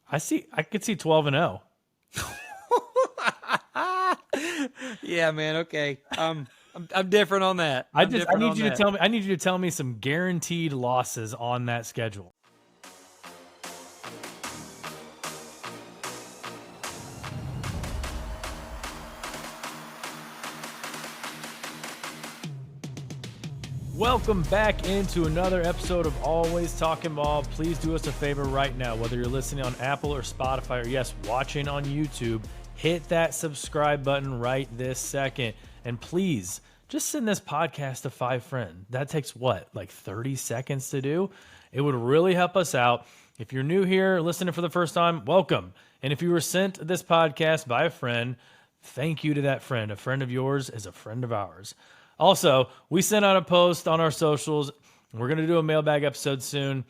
I could see 12-0. Yeah, man. Okay. I'm different on that. I need you to tell me some guaranteed losses on that schedule. Welcome back into another episode of Always Talking Ball. Please do us a favor right now, whether you're listening on Apple or Spotify, or yes, watching on YouTube, hit that subscribe button right this second. And please, just send this podcast to 5 friends. That takes what, like 30 seconds to do? It would really help us out. If you're new here, listening for the first time, welcome. And if you were sent this podcast by a friend, thank you to that friend. A friend of yours is a friend of ours. Also, we sent out a post on our socials. We're going to do a mailbag episode soon.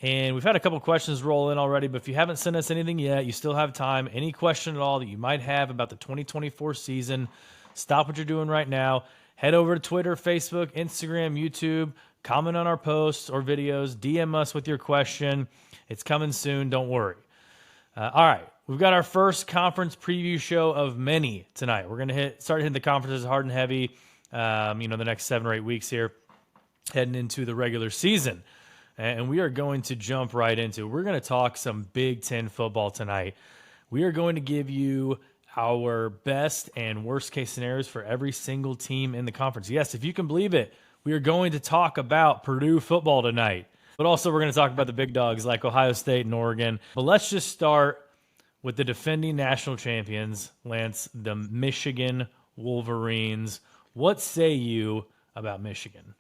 And we've had a couple questions roll in already, but if you haven't sent us anything yet, you still have time. Any question at all that you might have about the 2024 season, stop what you're doing right now. Head over to Twitter, Facebook, Instagram, YouTube. Comment on our posts or videos. DM us with your question. It's coming soon. Don't worry. All right. We've got our first conference preview show of many tonight. We're going to start hitting the conferences hard and heavy. The next 7 or 8 weeks here, heading into the regular season. And we are going to jump right into it. We're going to talk some Big Ten football tonight. We are going to give you our best and worst case scenarios for every single team in the conference. Yes, if you can believe it, we are going to talk about Purdue football tonight. But also we're going to talk about the big dogs like Ohio State and Oregon. But let's just start with the defending national champions, Lance, the Michigan Wolverines. What say you about Michigan?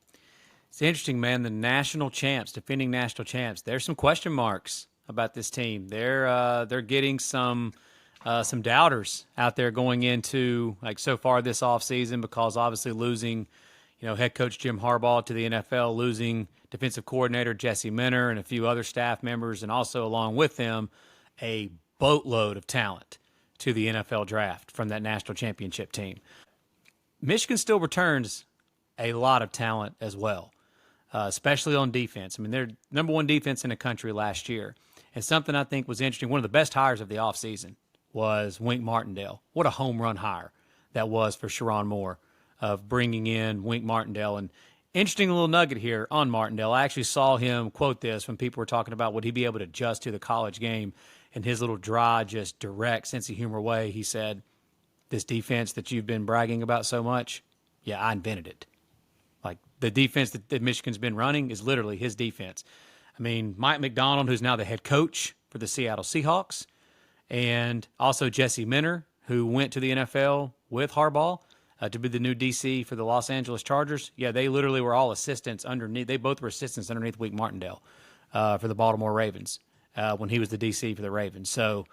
It's interesting, man. The national champs, defending national champs. There's some question marks about this team. They're getting some doubters out there going into like so far this offseason because obviously losing, head coach Jim Harbaugh to the NFL, losing defensive coordinator Jesse Minter and a few other staff members, and also along with them a boatload of talent to the NFL draft from that national championship team. Michigan still returns a lot of talent as well, especially on defense. I mean, they're number one defense in the country last year. And something I think was interesting, one of the best hires of the offseason was Wink Martindale. What a home run hire that was for Sherrone Moore of bringing in Wink Martindale. And interesting little nugget here on Martindale. I actually saw him quote this when people were talking about would he be able to adjust to the college game. In his little dry, just direct sense of humor way, he said, "This defense that you've been bragging about so much, yeah, I invented it." Like the defense that Michigan's been running is literally his defense. I mean, Mike McDonald, who's now the head coach for the Seattle Seahawks, and also Jesse Minter, who went to the NFL with Harbaugh to be the new DC for the Los Angeles Chargers. Yeah, they literally were all assistants underneath. They both were assistants underneath Wink Martindale for the Baltimore Ravens when he was the DC for the Ravens. So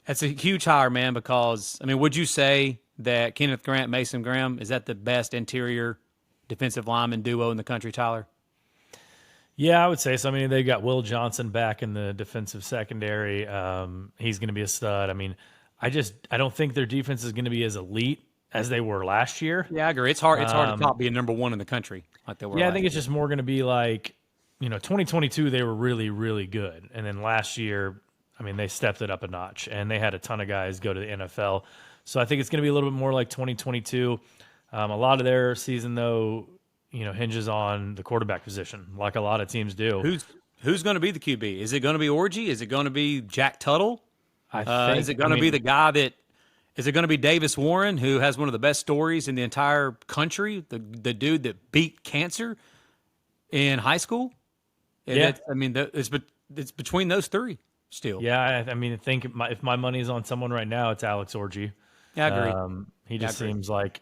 that's a huge hire, man, because, I mean, would you say that Kenneth Grant, Mason Graham, is that the best interior defensive lineman duo in the country, Tyler? Yeah, I would say so. I mean, they got Will Johnson back in the defensive secondary. He's going to be a stud. I mean, I don't think their defense is going to be as elite as they were last year. Yeah, I agree. It's hard to top being number one in the country like they were. Yeah, I think it's just more going to be like, 2022 they were really, really good. And then last year, I mean, they stepped it up a notch, and they had a ton of guys go to the NFL. So I think it's going to be a little bit more like 2022. A lot of their season, though, hinges on the quarterback position, like a lot of teams do. Who's going to be the QB? Is it going to be Orgy? Is it going to be Jack Tuttle? Is it going to be the guy that – is it going to be Davis Warren, who has one of the best stories in the entire country, the dude that beat cancer in high school? Yeah. It's between those three still. Yeah, I mean, if my money's on someone right now, it's Alex Orgy. Yeah, I agree. He just seems like,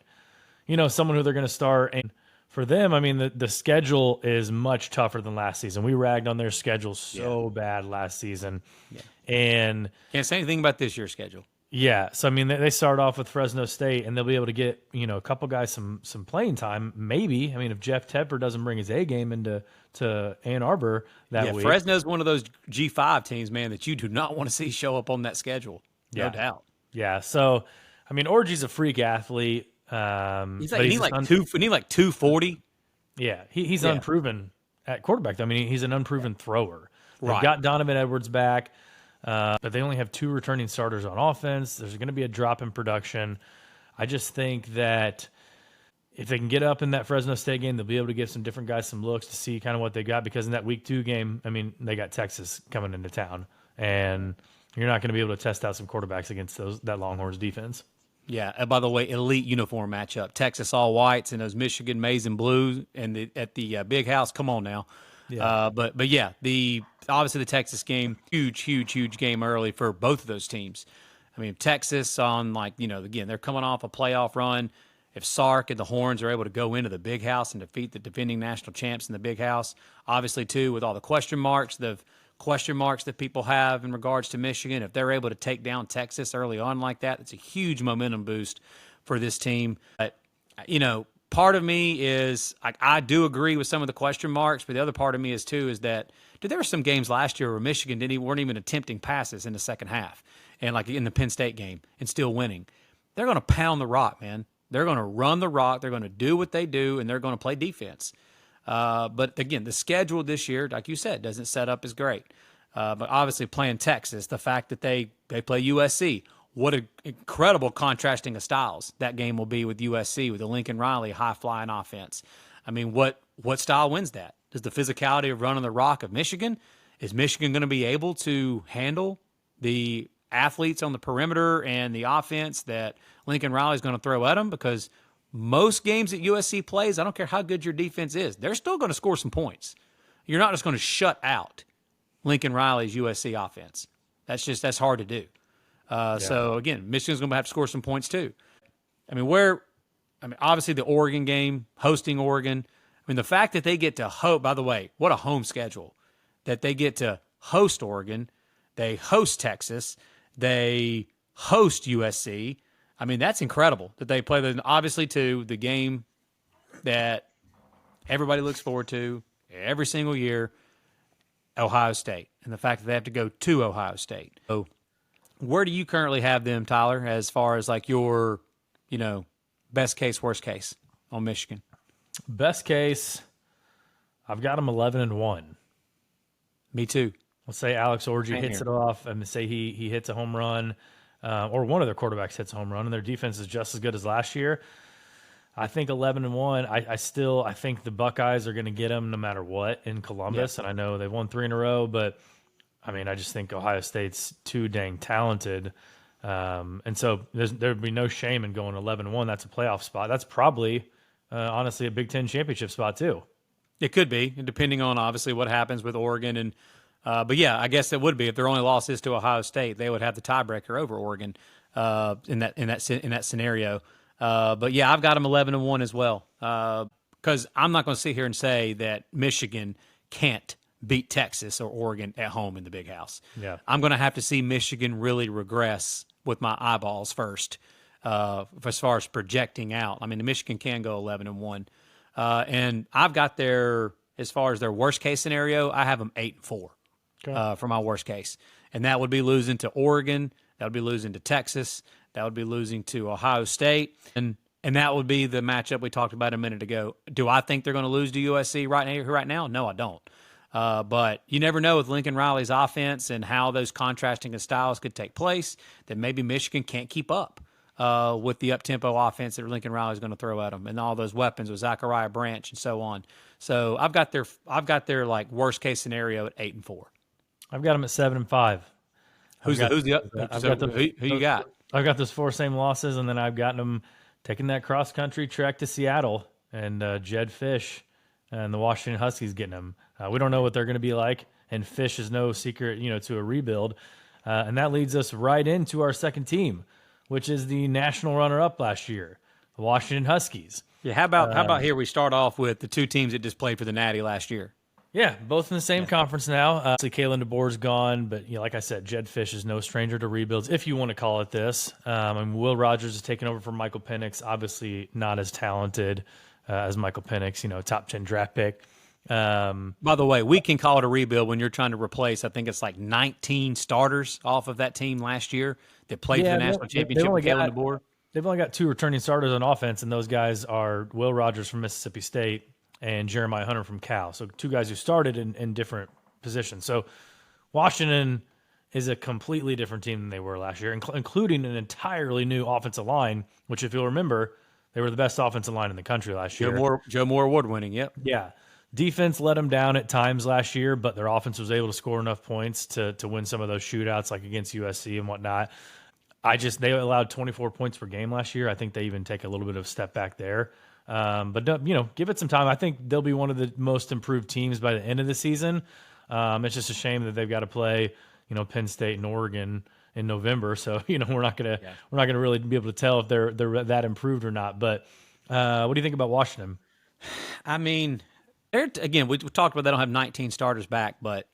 someone who they're going to start. And for them, I mean, the schedule is much tougher than last season. We ragged on their schedule so bad last season. Yeah. And can't say anything about this year's schedule. Yeah, so I mean, they start off with Fresno State, and they'll be able to get a couple guys some playing time. Maybe, I mean, if Jeff Tedford doesn't bring his A game into Ann Arbor that week. Fresno's one of those G5 teams, man, that you do not want to see show up on that schedule. No doubt. Yeah, so I mean, Orgy's a freak athlete. He's like 240. Yeah, he's unproven at quarterback. I mean, he's an unproven thrower. They've Right. got Donovan Edwards back. But they only have 2 returning starters on offense. There's going to be a drop in production. I just think that if they can get up in that Fresno State game, they'll be able to give some different guys some looks to see kind of what they got, because in that week 2 game, I mean, they got Texas coming into town, and you're not going to be able to test out some quarterbacks against that Longhorns defense. Yeah. By the way, elite uniform matchup. Texas all whites and those Michigan maize and blues and at the big house. Come on now. Yeah. But yeah, obviously the Texas game, huge game early for both of those teams. I mean, Texas on again, they're coming off a playoff run. If Sark and the Horns are able to go into the big house and defeat the defending national champs in the big house, obviously too, with all the question marks that people have in regards to Michigan, if they're able to take down Texas early on like that, it's a huge momentum boost for this team. But, part of me is I do agree with some of the question marks, but the other part of me is that there were some games last year where Michigan weren't even attempting passes in the second half, and like in the Penn State game, and still winning. They're going to pound the rock, man. They're going to run the rock. They're going to do what they do, and they're going to play defense. But again, the schedule this year, like you said, doesn't set up as great. But obviously playing Texas, the fact that they play USC, what an incredible contrasting of styles that game will be with USC, with the Lincoln Riley high-flying offense. I mean, what style wins that? Does the physicality of running the rock of Michigan? Is Michigan going to be able to handle the athletes on the perimeter and the offense that Lincoln Riley is going to throw at them? Because most games that USC plays, I don't care how good your defense is, they're still going to score some points. You're not just going to shut out Lincoln Riley's USC offense. That's hard to do. So again, Michigan's going to have to score some points too. Obviously the Oregon game, hosting Oregon. I mean, the fact that they get to by the way, what a home schedule, that they get to host Oregon, they host Texas, they host USC. I mean, that's incredible that they play obviously too, the game that everybody looks forward to every single year, Ohio State, and the fact that they have to go to Ohio State. So where do you currently have them, Tyler, as far as like your, best case, worst case on Michigan? Best case, I've got them 11-1. Me too. Let's say Alex Orji hits it off, and say he hits a home run, or one of their quarterbacks hits a home run, and their defense is just as good as last year. I think 11-1. I think the Buckeyes are going to get them no matter what in Columbus, and I know they've won 3 in a row, but I mean, I just think Ohio State's too dang talented, and so there'd be no shame in going 11-1. That's a playoff spot. That's probably, honestly, a Big Ten championship spot too. It could be, depending on obviously what happens with Oregon and. But yeah, I guess it would be if their only loss is to Ohio State, they would have the tiebreaker over Oregon in that scenario. But yeah, I've got them 11-1 as well, because I'm not going to sit here and say that Michigan can't beat Texas or Oregon at home in the big house. Yeah, I'm going to have to see Michigan really regress with my eyeballs first, as far as projecting out. I mean, Michigan can go 11-1, and I've got as far as their worst case scenario, I have them 8-4. For my worst case. And that would be losing to Oregon. That would be losing to Texas. That would be losing to Ohio State. And that would be the matchup we talked about a minute ago. Do I think they're going to lose to USC right now? No, I don't. But you never know with Lincoln Riley's offense and how those contrasting of styles could take place, that maybe Michigan can't keep up with the up-tempo offense that Lincoln Riley's going to throw at them and all those weapons with Zachariah Branch and so on. So I've got their like worst case scenario at 8-4. I've got them at 7-5. Who you got? I've got those 4 same losses, and then I've got them taking that cross-country trek to Seattle, and Jed Fish and the Washington Huskies getting them. We don't know what they're going to be like, and Fish is no secret, to a rebuild. And that leads us right into our second team, which is the national runner-up last year, the Washington Huskies. Yeah, how about here we start off with the 2 teams that just played for the Natty last year? Yeah, both in the same conference now. Kalen DeBoer's gone, but like I said, Jed Fish is no stranger to rebuilds, if you want to call it this. And Will Rogers is taking over from Michael Penix, obviously not as talented as Michael Penix, top 10 draft pick. By the way, we can call it a rebuild when you're trying to replace, I think it's like 19 starters off of that team last year that played for the national championship with Kalen DeBoer. They've only got 2 returning starters on offense, and those guys are Will Rogers from Mississippi State and Jeremiah Hunter from Cal. So 2 guys who started in different positions. So Washington is a completely different team than they were last year, including an entirely new offensive line, which, if you'll remember, they were the best offensive line in the country last year. Joe Moore award-winning, yep. Yeah. Defense let them down at times last year, but their offense was able to score enough points to win some of those shootouts, like against USC and whatnot. They allowed 24 points per game last year. I think they even take a little bit of a step back there. But give it some time. I think they'll be one of the most improved teams by the end of the season. It's just a shame that they've got to play, Penn State and Oregon in November. So, we're not gonna really be able to tell if they're that improved or not. But what do you think about Washington? I mean, again, we talked about they don't have 19 starters back, but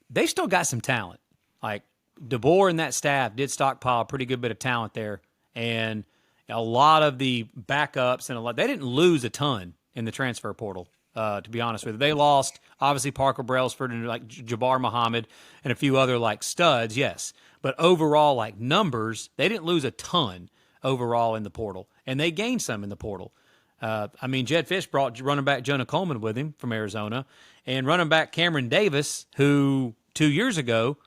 they still got some talent. Like DeBoer and that staff did stockpile a pretty good bit of talent there, and a lot of the backups they didn't lose a ton in the transfer portal. To be honest with you, they lost obviously Parker Brailsford and like Jabbar Muhammad and a few other like studs, yes, but overall like numbers, they didn't lose a ton overall in the portal, and they gained some in the portal. Jed Fish brought running back Jonah Coleman with him from Arizona, and running back Cameron Davis, who 2 years ago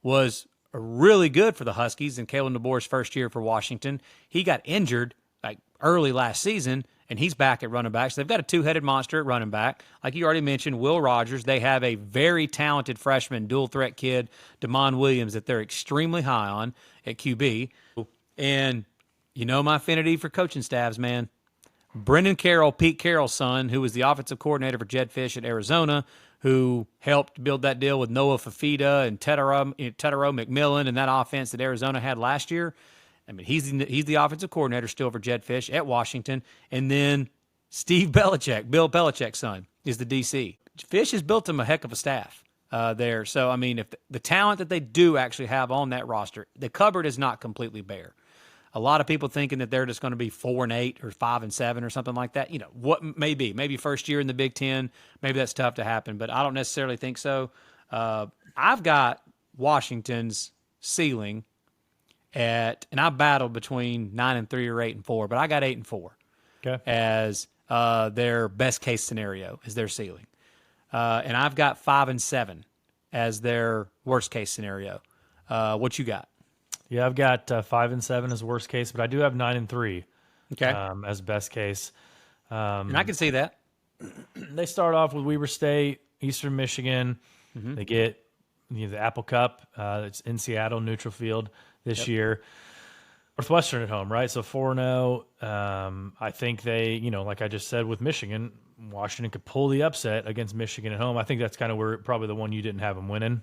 was really good for the Huskies in Kalen DeBoer's first year for Washington. He got injured like early last season, and he's back at running back. So they've got a two-headed monster at running back. Like you already mentioned, Will Rogers. They have a very talented freshman dual-threat kid, Damon Williams, that they're extremely high on at QB. And my affinity for coaching staffs, man. Brendan Carroll, Pete Carroll's son, who was the offensive coordinator for Jed Fish at Arizona, who helped build that deal with Noah Fafita and Tetero McMillan and that offense that Arizona had last year. I mean, he's the offensive coordinator still for Jed Fish at Washington. And then Steve Belichick, Bill Belichick's son, is the DC. Fish has built him a heck of a staff there. So, I mean, if the talent that they do actually have on that roster, the cupboard is not completely bare. A lot of people thinking that they're just going to be 4-8 or 5-7 or something like that. What maybe first year in the Big Ten, maybe that's tough to happen, but I don't necessarily think so. I've got Washington's ceiling and I battled between 9-3 or 8-4, but I got 8-4 as their best case scenario is their ceiling, and I've got 5-7 as their worst case scenario. What you got? Yeah, I've got 5-7 as worst case, but I do have 9-3 as best case. And I can see that. They start off with Weber State, Eastern Michigan. Mm-hmm. They get the Apple Cup. It's in Seattle, neutral field this year. Northwestern at home, right? So 4-0. I think they, like I just said with Michigan, Washington could pull the upset against Michigan at home. I think that's kind of where probably the one you didn't have them winning.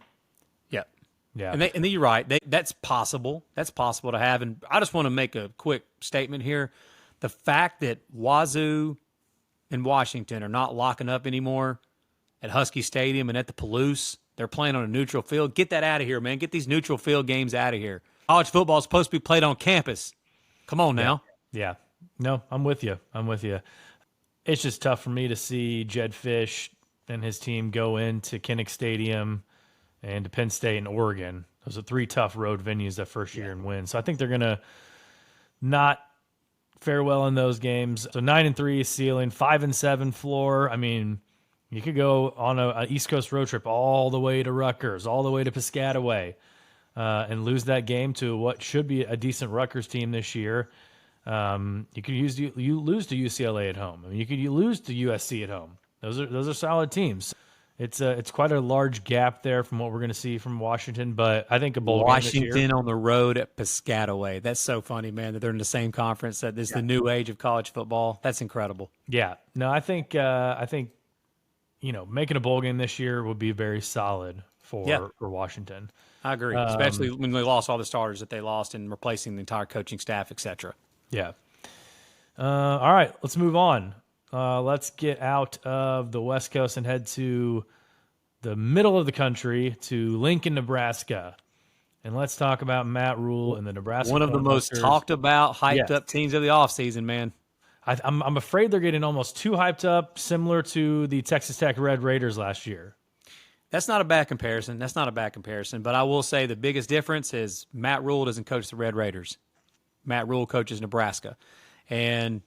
Yeah, and you're right. That's possible. That's possible to have. And I just want to make a quick statement here. The fact that Wazoo and Washington are not locking up anymore at Husky Stadium and at the Palouse, they're playing on a neutral field. Get that out of here, man. Get these neutral field games out of here. College football is supposed to be played on campus. Come on now. Yeah. No, I'm with you. It's just tough for me to see Jed Fish and his team go into Kinnick Stadium and to Penn State and Oregon. Those are three tough road venues that first year and win. So I think they're going to not fare well in those games. So 9-3 ceiling, 5-7 floor. I mean, you could go on an East Coast road trip all the way to Rutgers, all the way to Piscataway, and lose that game to what should be a decent Rutgers team this year. You could lose to UCLA at home. I mean, you could lose to USC at home. Those are solid teams. It's quite a large gap there from what we're going to see from Washington, but I think a bowl game this year. Washington on the road at Piscataway. That's so funny, man, that they're in the same conference. That this is the new age of college football. That's incredible. Yeah. No, I think making a bowl game this year would be very solid for Washington. I agree, especially when they lost all the starters that they lost and replacing the entire coaching staff, et cetera. Yeah. All right, let's move on. Let's get out of the West Coast and head to the middle of the country, to Lincoln, Nebraska. And let's talk about Matt Rule and the Nebraska. One of the most talked about, hyped up teams of the offseason, man. I'm afraid they're getting almost too hyped up, similar to the Texas Tech Red Raiders last year. That's not a bad comparison. But I will say the biggest difference is Matt Rule doesn't coach the Red Raiders. Matt Rule coaches Nebraska. And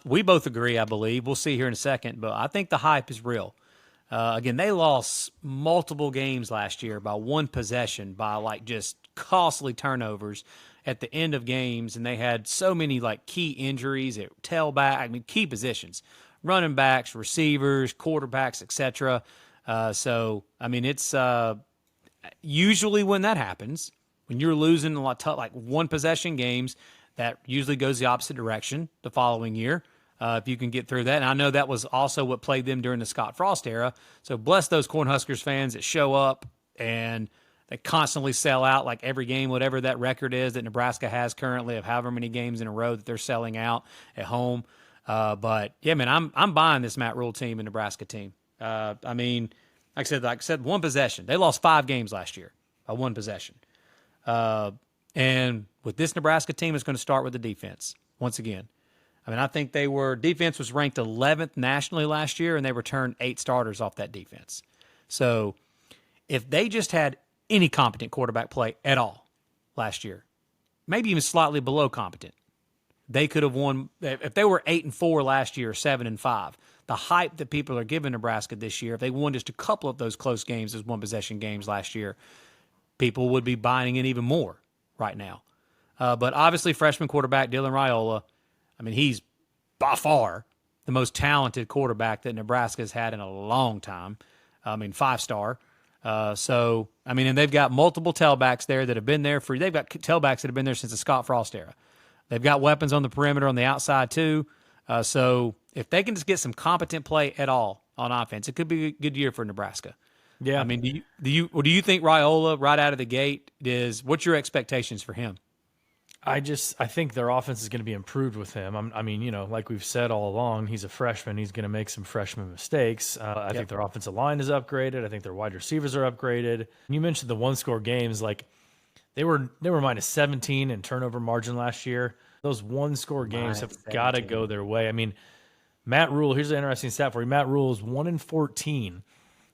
we both agree, I believe. We'll see here in a second, but I think the hype is real. Again, they lost multiple games last year by one possession, by like just costly turnovers at the end of games, and they had so many like key injuries at tailback. I mean, key positions, running backs, receivers, quarterbacks, etc. So, I mean, it's usually when that happens, when you're losing a lot like one possession games, that usually goes the opposite direction the following year. If you can get through that. And I know that was also what played them during the Scott Frost era. So bless those Cornhuskers fans that show up and they constantly sell out like every game, whatever that record is that Nebraska has currently of however many games in a row that they're selling out at home. But yeah, man, I'm buying this Matt Rule team and Nebraska team. I mean, like I said, one possession. They lost 5 games last year by one possession. And with this Nebraska team, it's going to start with the defense once again. I mean, I think defense was ranked 11th nationally last year, and they returned 8 starters off that defense. So if they just had any competent quarterback play at all last year, maybe even slightly below competent, they could have won. If they were 8-4 last year, 7-5, the hype that people are giving Nebraska this year, if they won just a couple of those close games, those one-possession games last year, people would be buying in even more right now. But obviously, freshman quarterback Dylan Raiola, I mean, he's by far the most talented quarterback that Nebraska has had in a long time. I mean, 5-star. So, I mean, and they've got multiple tailbacks there that have been there they've got tailbacks that have been there since the Scott Frost era. They've got weapons on the perimeter on the outside too. So if they can just get some competent play at all on offense, it could be a good year for Nebraska. Yeah. I mean, do you think Raiola right out of the gate what's your expectations for him? I think their offense is going to be improved with him. I mean, you know, like we've said all along, he's a freshman. He's going to make some freshman mistakes. I think their offensive line is upgraded. I think their wide receivers are upgraded. You mentioned the one-score games. Like they were minus 17 in turnover margin last year. Those one-score games have got to go their way. I mean, Matt Rule, here's an interesting stat for you. Matt Rule is 1-14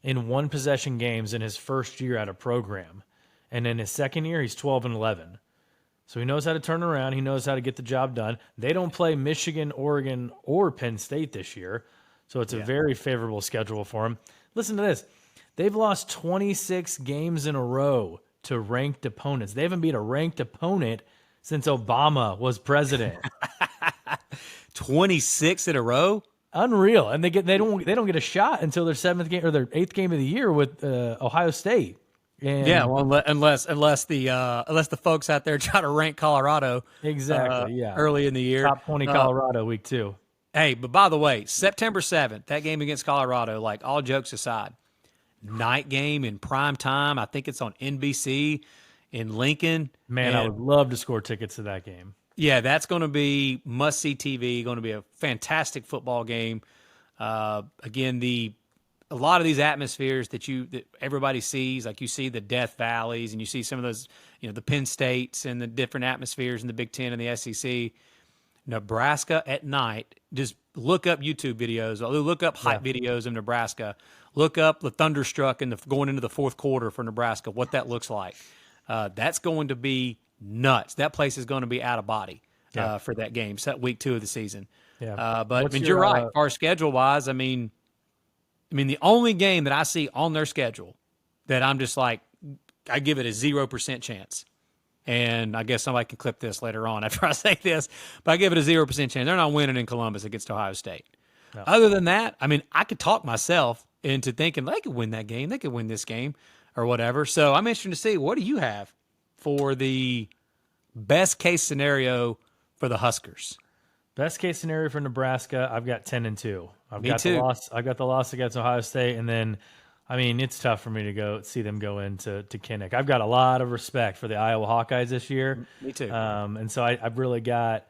in one-possession games in his first year at a program. And in his second year, he's 12-11. So he knows how to turn around. He knows how to get the job done. They don't play Michigan, Oregon, or Penn State this year. So it's a very favorable schedule for him. Listen to this. They've lost 26 games in a row to ranked opponents. They haven't beat a ranked opponent since Obama was president. 26 in a row? Unreal. And they don't get a shot until their 7th game or their 8th game of the year with OhioState. And yeah, well, unless the folks out there try to rank Colorado early in the year. Top 20 Colorado week 2. Hey, but by the way, September 7th, that game against Colorado, like all jokes aside, night game in prime time. I think it's on NBC in Lincoln. Man, I would love to score tickets to that game. Yeah, that's going to be must-see TV, going to be a fantastic football game. Again, a lot of these atmospheres that everybody sees, like you see the Death Valleys and you see some of those, you know, the Penn States and the different atmospheres in the Big Ten and the SEC. Nebraska at night, just look up YouTube videos, look up hype videos of Nebraska, look up the Thunderstruck and going into the fourth quarter for Nebraska, what that looks like. That's going to be nuts. That place is going to be out of body for that game, set week 2 of the season. Yeah. But I mean, you're right. Far schedule-wise, I mean, the only game that I see on their schedule that I'm just like, I give it a 0% chance. And I guess somebody can clip this later on after I say this, but I give it a 0% chance. They're not winning in Columbus against Ohio State. No. Other than that, I mean, I could talk myself into thinking they could win that game. They could win this game or whatever. So I'm interested to see, what do you have for the best case scenario for the Huskers? Best case scenario for Nebraska, I've got 10-2. Me too. I've got the loss against Ohio State, and then, I mean, it's tough for me to see them go into Kinnick. I've got a lot of respect for the Iowa Hawkeyes this year. Me too. And so I've really got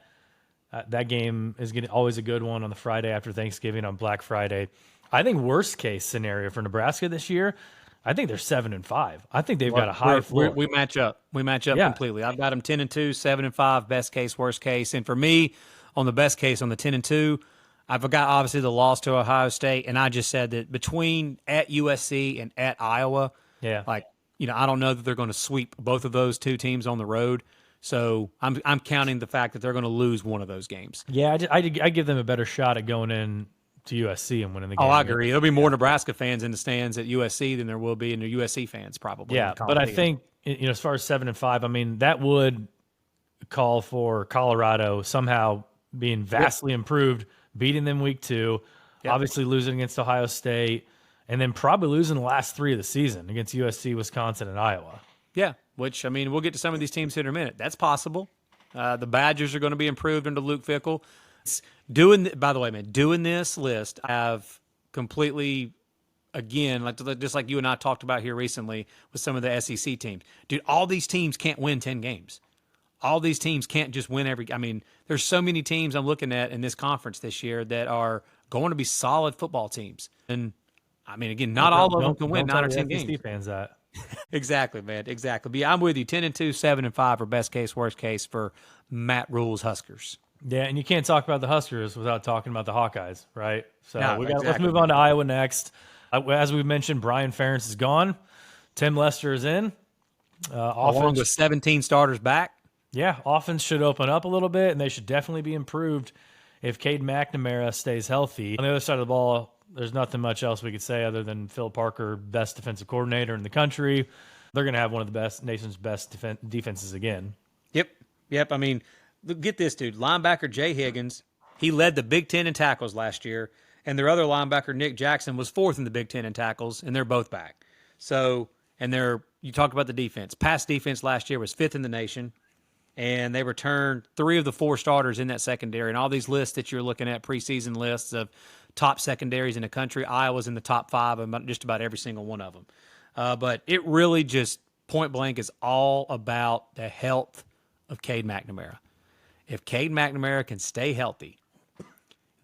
that game is always a good one on the Friday after Thanksgiving on Black Friday. I think worst case scenario for Nebraska this year, I think they're 7-5. I think they've got a high floor. We match up. Completely. I've got them 10-2, 7-5, best case, worst case. And for me, on the best case, on the 10-2, I've got obviously the loss to Ohio State, and I just said that between at USC and at Iowa, like, you know, I don't know that they're going to sweep both of those two teams on the road. So I'm counting the fact that they're going to lose one of those games. Yeah, I give them a better shot at going in to USC and winning the game. Oh, I agree. There'll be more Nebraska fans in the stands at USC than there will be in the USC fans probably. Yeah, but I think as far as 7-5, I mean that would call for Colorado somehow being vastly improved, beating them week 2, obviously losing against Ohio State, and then probably losing the last 3 of the season against USC, Wisconsin, and Iowa. Yeah, which, I mean, we'll get to some of these teams here in a minute. That's possible. The Badgers are going to be improved under Luke Fickell. By the way, man, doing this list, I have completely, again, just like you and I talked about here recently with some of the SEC teams. Dude, all these teams can't win 10 games. All these teams can't just win I mean, there's so many teams I'm looking at in this conference this year that are going to be solid football teams. And, I mean, again, not all of them can win 9 or 10 games. Fans that. Exactly, man. Exactly. But yeah, I'm with you. 10-2, 7-5 are best case, worst case for Matt Rule's Huskers. Yeah, and you can't talk about the Huskers without talking about the Hawkeyes, right? So let's move on to Iowa next. As we mentioned, Brian Ferentz is gone. Tim Lester is in. Along with 17 starters back. Yeah, offense should open up a little bit, and they should definitely be improved if Cade McNamara stays healthy. On the other side of the ball, there's nothing much else we could say other than Phil Parker, best defensive coordinator in the country. They're going to have one of the nation's best defenses again. Yep. I mean, get this, dude. Linebacker Jay Higgins, he led the Big Ten in tackles last year, and their other linebacker, Nick Jackson, was 4th in the Big Ten in tackles, and they're both back. So, you talk about the defense. Pass defense last year was 5th in the nation. And they returned 3 of the 4 starters in that secondary. And all these lists that you're looking at, preseason lists of top secondaries in the country, Iowa's in the top 5 of just about every single one of them. But it really just, point blank, is all about the health of Cade McNamara. If Cade McNamara can stay healthy,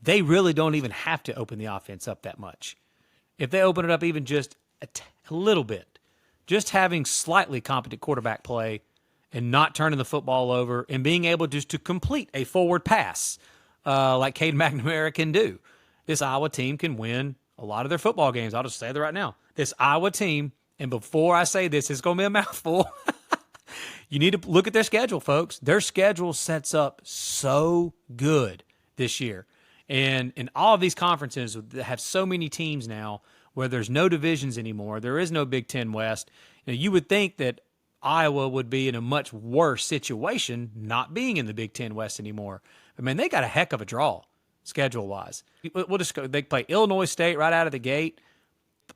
they really don't even have to open the offense up that much. If they open it up even just a little bit, just having slightly competent quarterback play and not turning the football over and being able just to complete a forward pass like Cade McNamara can do, this Iowa team can win a lot of their football games. I'll just say that right now. This Iowa team, and before I say this, it's going to be a mouthful. You need to look at their schedule, folks. Their schedule sets up so good this year. And in all of these conferences that have so many teams now where there's no divisions anymore, there is no Big Ten West, you would think that Iowa would be in a much worse situation not being in the Big Ten West anymore. I mean, they got a heck of a draw schedule-wise. We'll just go. They play Illinois State right out of the gate.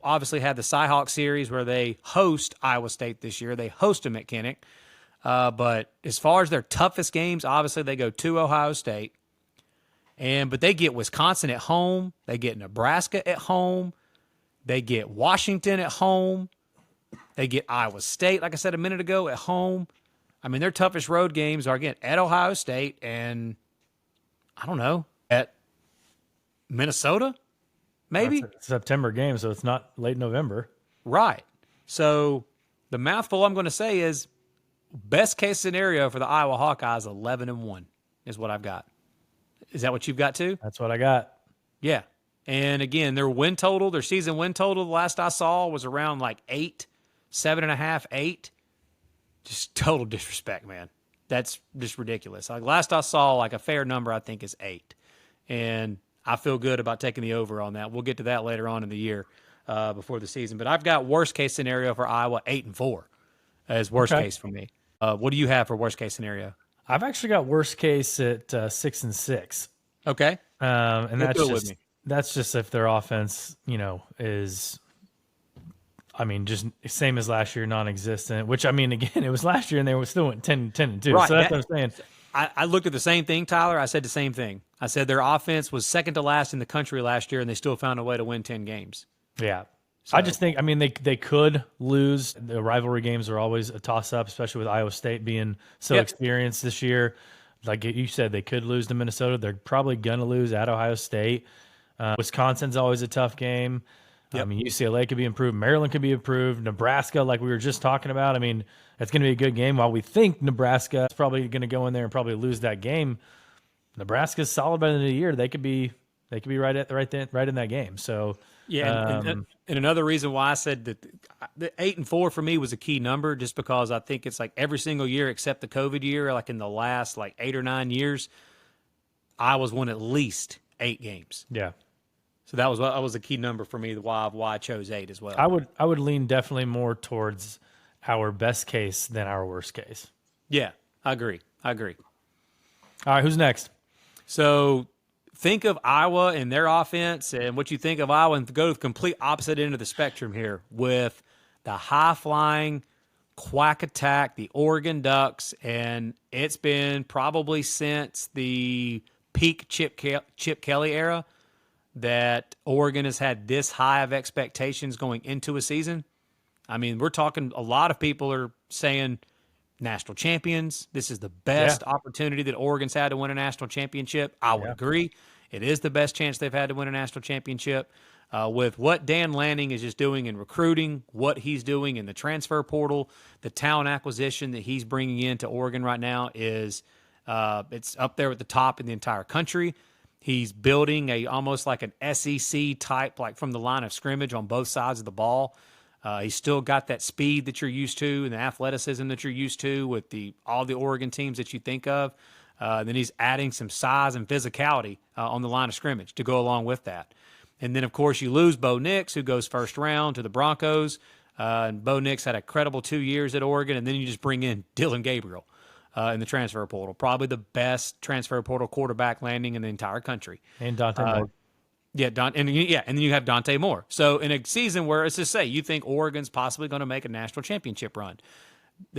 Obviously had the Cyhawk series where they host Iowa State this year. They host them at Kinnick. But as far as their toughest games, obviously they go to Ohio State. But they get Wisconsin at home. They get Nebraska at home. They get Washington at home. They get Iowa State, like I said a minute ago, at home. I mean, their toughest road games are, again, at Ohio State and, I don't know, at Minnesota, maybe? That's a September game, so it's not late November. Right. So the mouthful I'm going to say is best case scenario for the Iowa Hawkeyes, 11-1 is what I've got. Is that what you've got too? That's what I got. Yeah. And, again, their season win total, the last I saw, was around like 8. 7.5, 8, just total disrespect, man. That's just ridiculous. Like last I saw, like a fair number, I think is 8, and I feel good about taking the over on that. We'll get to that later on in the year before the season. But I've got worst case scenario for Iowa 8-4 as worst case for me. What do you have for worst case scenario? I've actually got worst case at 6-6. Okay, and that's just if their offense, is. I mean, just same as last year, non-existent, which, I mean, again, it was last year and they still went 10-2. Right. So that's what I'm saying. I looked at the same thing, Tyler. I said the same thing. I said their offense was second to last in the country last year and they still found a way to win 10 games. Yeah. So, I just think, I mean, they could lose. The rivalry games are always a toss-up, especially with Iowa State being so experienced this year. Like you said, they could lose to Minnesota. They're probably going to lose at Ohio State. Wisconsin's always a tough game. Yep. I mean, UCLA could be improved. Maryland could be improved. Nebraska, like we were just talking about. I mean, it's going to be a good game. While we think Nebraska is probably going to go in there and probably lose that game, Nebraska's solid by the end of the year. They could be right in that game. So yeah, and another reason why I said that the 8-4 for me was a key number, just because I think it's like every single year except the COVID year, like in the last like 8 or 9 years, Iowa's won at least 8 games. Yeah. So that was a key number for me, why I chose 8 as well. I would lean definitely more towards our best case than our worst case. Yeah, I agree. All right, who's next? So think of Iowa and their offense and what you think of Iowa, and go to the complete opposite end of the spectrum here with the high-flying quack attack, the Oregon Ducks, and it's been probably since the peak Chip Kelly era that Oregon has had this high of expectations going into a season. I mean, we're talking, a lot of people are saying national champions. This is the best opportunity that Oregon's had to win a national championship. I would agree. It is the best chance they've had to win a national championship. With what Dan Lanning is just doing in recruiting, what he's doing in the transfer portal, the talent acquisition that he's bringing into Oregon right now is it's up there at the top in the entire country. He's building almost like an SEC type, like from the line of scrimmage on both sides of the ball. He's still got that speed that you're used to and the athleticism that you're used to with all the Oregon teams that you think of. Then he's adding some size and physicality on the line of scrimmage to go along with that. And then, of course, you lose Bo Nix, who goes first round to the Broncos. And Bo Nix had a credible 2 years at Oregon. And then you just bring in Dillon Gabriel in the transfer portal, probably the best transfer portal quarterback landing in the entire country. And Dante Moore. And then you have Dante Moore. So in a season where, let's just say, you think Oregon's possibly going to make a national championship run,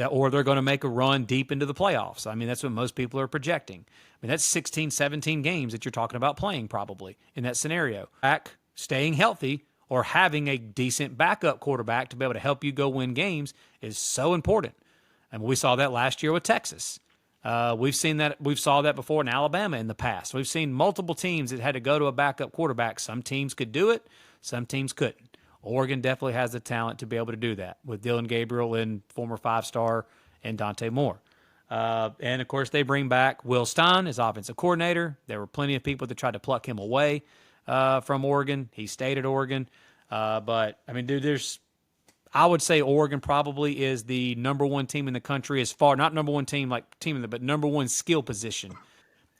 or they're going to make a run deep into the playoffs. I mean, that's what most people are projecting. I mean, that's 16, 17 games that you're talking about playing probably in that scenario. Staying healthy or having a decent backup quarterback to be able to help you go win games is so important. And we saw that last year with Texas. We've saw that before in Alabama in the past. We've seen multiple teams that had to go to a backup quarterback. Some teams could do it, some teams couldn't. Oregon definitely has the talent to be able to do that with Dillon Gabriel and former 5-star and Dante Moore. And, of course, they bring back Will Stein as offensive coordinator. There were plenty of people that tried to pluck him away from Oregon. He stayed at Oregon. But, I mean, dude, I would say Oregon probably is the number one team in the country as far, not number one team like team, but number one skill position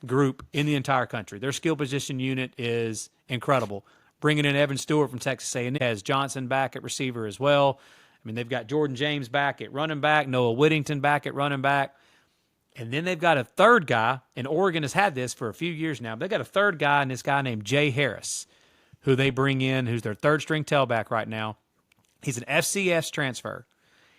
group in the entire country. Their skill position unit is incredible. Bringing in Evan Stewart from Texas A&M, has Johnson back at receiver as well. I mean, they've got Jordan James back at running back, Noah Whittington back at running back. And then they've got a third guy, and Oregon has had this for a few years now. But they've got a third guy, and this guy named Jay Harris, who they bring in, who's their third-string tailback right now. He's an FCS transfer.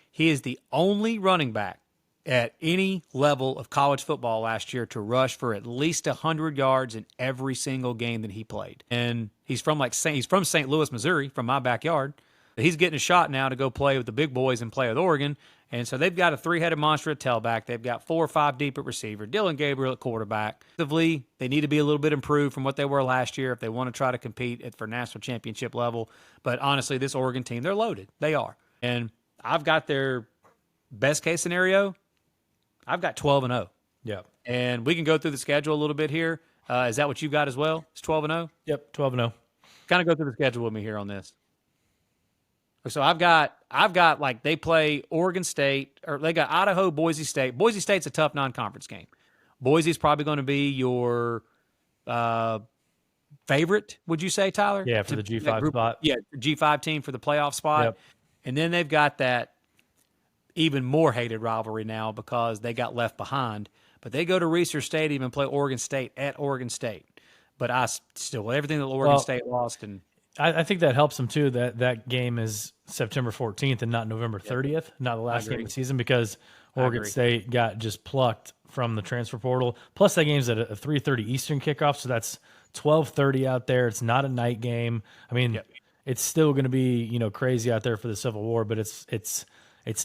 He is the only running back at any level of college football last year to rush for at least 100 yards in every single game that he played. And he's from St. Louis, Missouri, from my backyard. He's getting a shot now to go play with the big boys and play with Oregon. And so they've got a 3-headed monster at tailback. They've got 4 or 5 deep at receiver. Dillon Gabriel at quarterback. They need to be a little bit improved from what they were last year if they want to try to compete for national championship level. But honestly, this Oregon team, they're loaded. They are. And I've got their best case scenario. I've got 12-0. Yeah. And we can go through the schedule a little bit here. Is that what you've got as well? It's 12-0? Yep, 12-0. Kind of go through the schedule with me here on this. So I've got like they play Oregon State, or they got Idaho, Boise State. Boise State's a tough non-conference game. Boise's probably going to be your favorite, would you say, Tyler? Yeah, for the G5 spot. Yeah, G5 team for the playoff spot. Yep. And then they've got that even more hated rivalry now because they got left behind. But they go to Reser Stadium and play Oregon State at Oregon State. But I still, everything that Oregon State lost. And I think that helps them, too, that game is September 14th and not November 30th, not the last game of the season, because Oregon State got just plucked from the transfer portal. Plus, that game's at a 3:30 Eastern kickoff, so that's 12:30 out there. It's not a night game. I mean, it's still going to be, crazy out there for the Civil War, but it's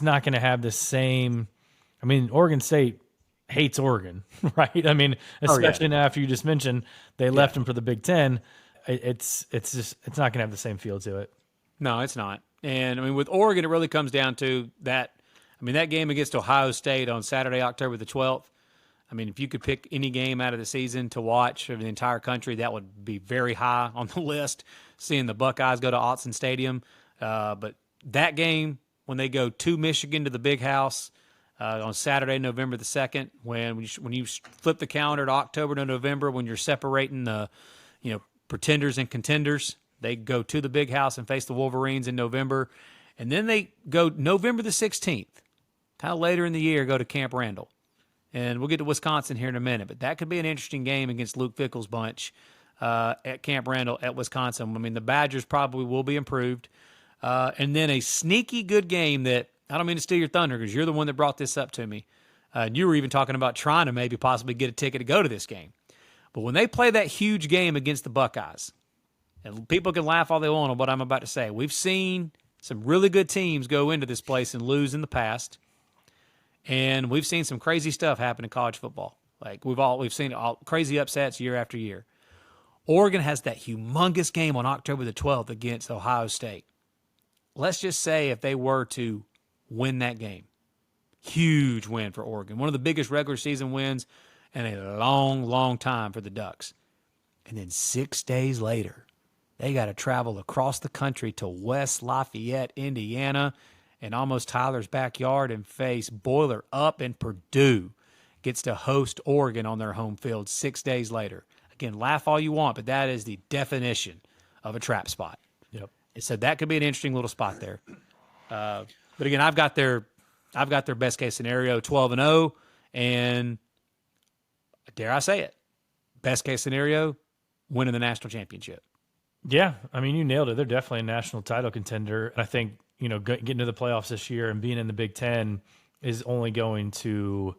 not going to have the same. I mean, Oregon State hates Oregon, right? I mean, especially now after you just mentioned they left them for the Big Ten. It's not going to have the same feel to it. No, it's not. And I mean, with Oregon, it really comes down to that. I mean, that game against Ohio State on Saturday, October the 12th. I mean, if you could pick any game out of the season to watch for the entire country, that would be very high on the list. Seeing the Buckeyes go to Autzen Stadium, but that game when they go to Michigan to the Big House on Saturday, November the 2nd, when you flip the calendar to October to November, when you're separating the pretenders and contenders. They go to the Big House and face the Wolverines in November. And then they go November the 16th, kind of later in the year, go to Camp Randall. And we'll get to Wisconsin here in a minute. But that could be an interesting game against Luke Fickell's bunch at Camp Randall at Wisconsin. I mean, the Badgers probably will be improved. And then a sneaky good game that, I don't mean to steal your thunder because you're the one that brought this up to me. You were even talking about trying to maybe possibly get a ticket to go to this game. But when they play that huge game against the Buckeyes, and people can laugh all they want on what I'm about to say, we've seen some really good teams go into this place and lose in the past. And we've seen some crazy stuff happen in college football. Like we've seen crazy upsets year after year. Oregon has that humongous game on October the 12th against Ohio State. Let's just say if they were to win that game, huge win for Oregon. One of the biggest regular season wins in a long, long time for the Ducks. And then 6 days later, they got to travel across the country to West Lafayette, Indiana, and almost Tyler's backyard and face Boiler Up, and Purdue gets to host Oregon on their home field 6 days later. Again, laugh all you want, but that is the definition of a trap spot. Yep. So that could be an interesting little spot there. But again, I've got their best case scenario 12-0, and dare I say it, best case scenario, winning the national championship. Yeah, I mean, you nailed it. They're definitely a national title contender. And I think, getting to the playoffs this year and being in the Big Ten is only going to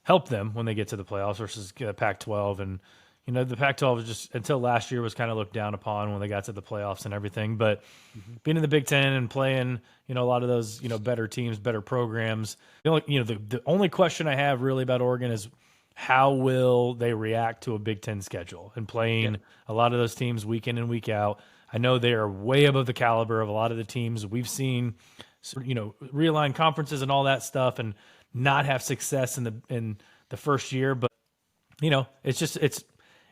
help them when they get to the playoffs versus Pac-12. And, the Pac-12 was just, until last year, was kind of looked down upon when they got to the playoffs and everything. But being in the Big Ten and playing, a lot of those, better teams, better programs. The only question I have really about Oregon is how will they react to a Big Ten schedule and playing a lot of those teams week in and week out. I know they are way above the caliber of a lot of the teams we've seen, realign conferences and all that stuff and not have success in the first year. But,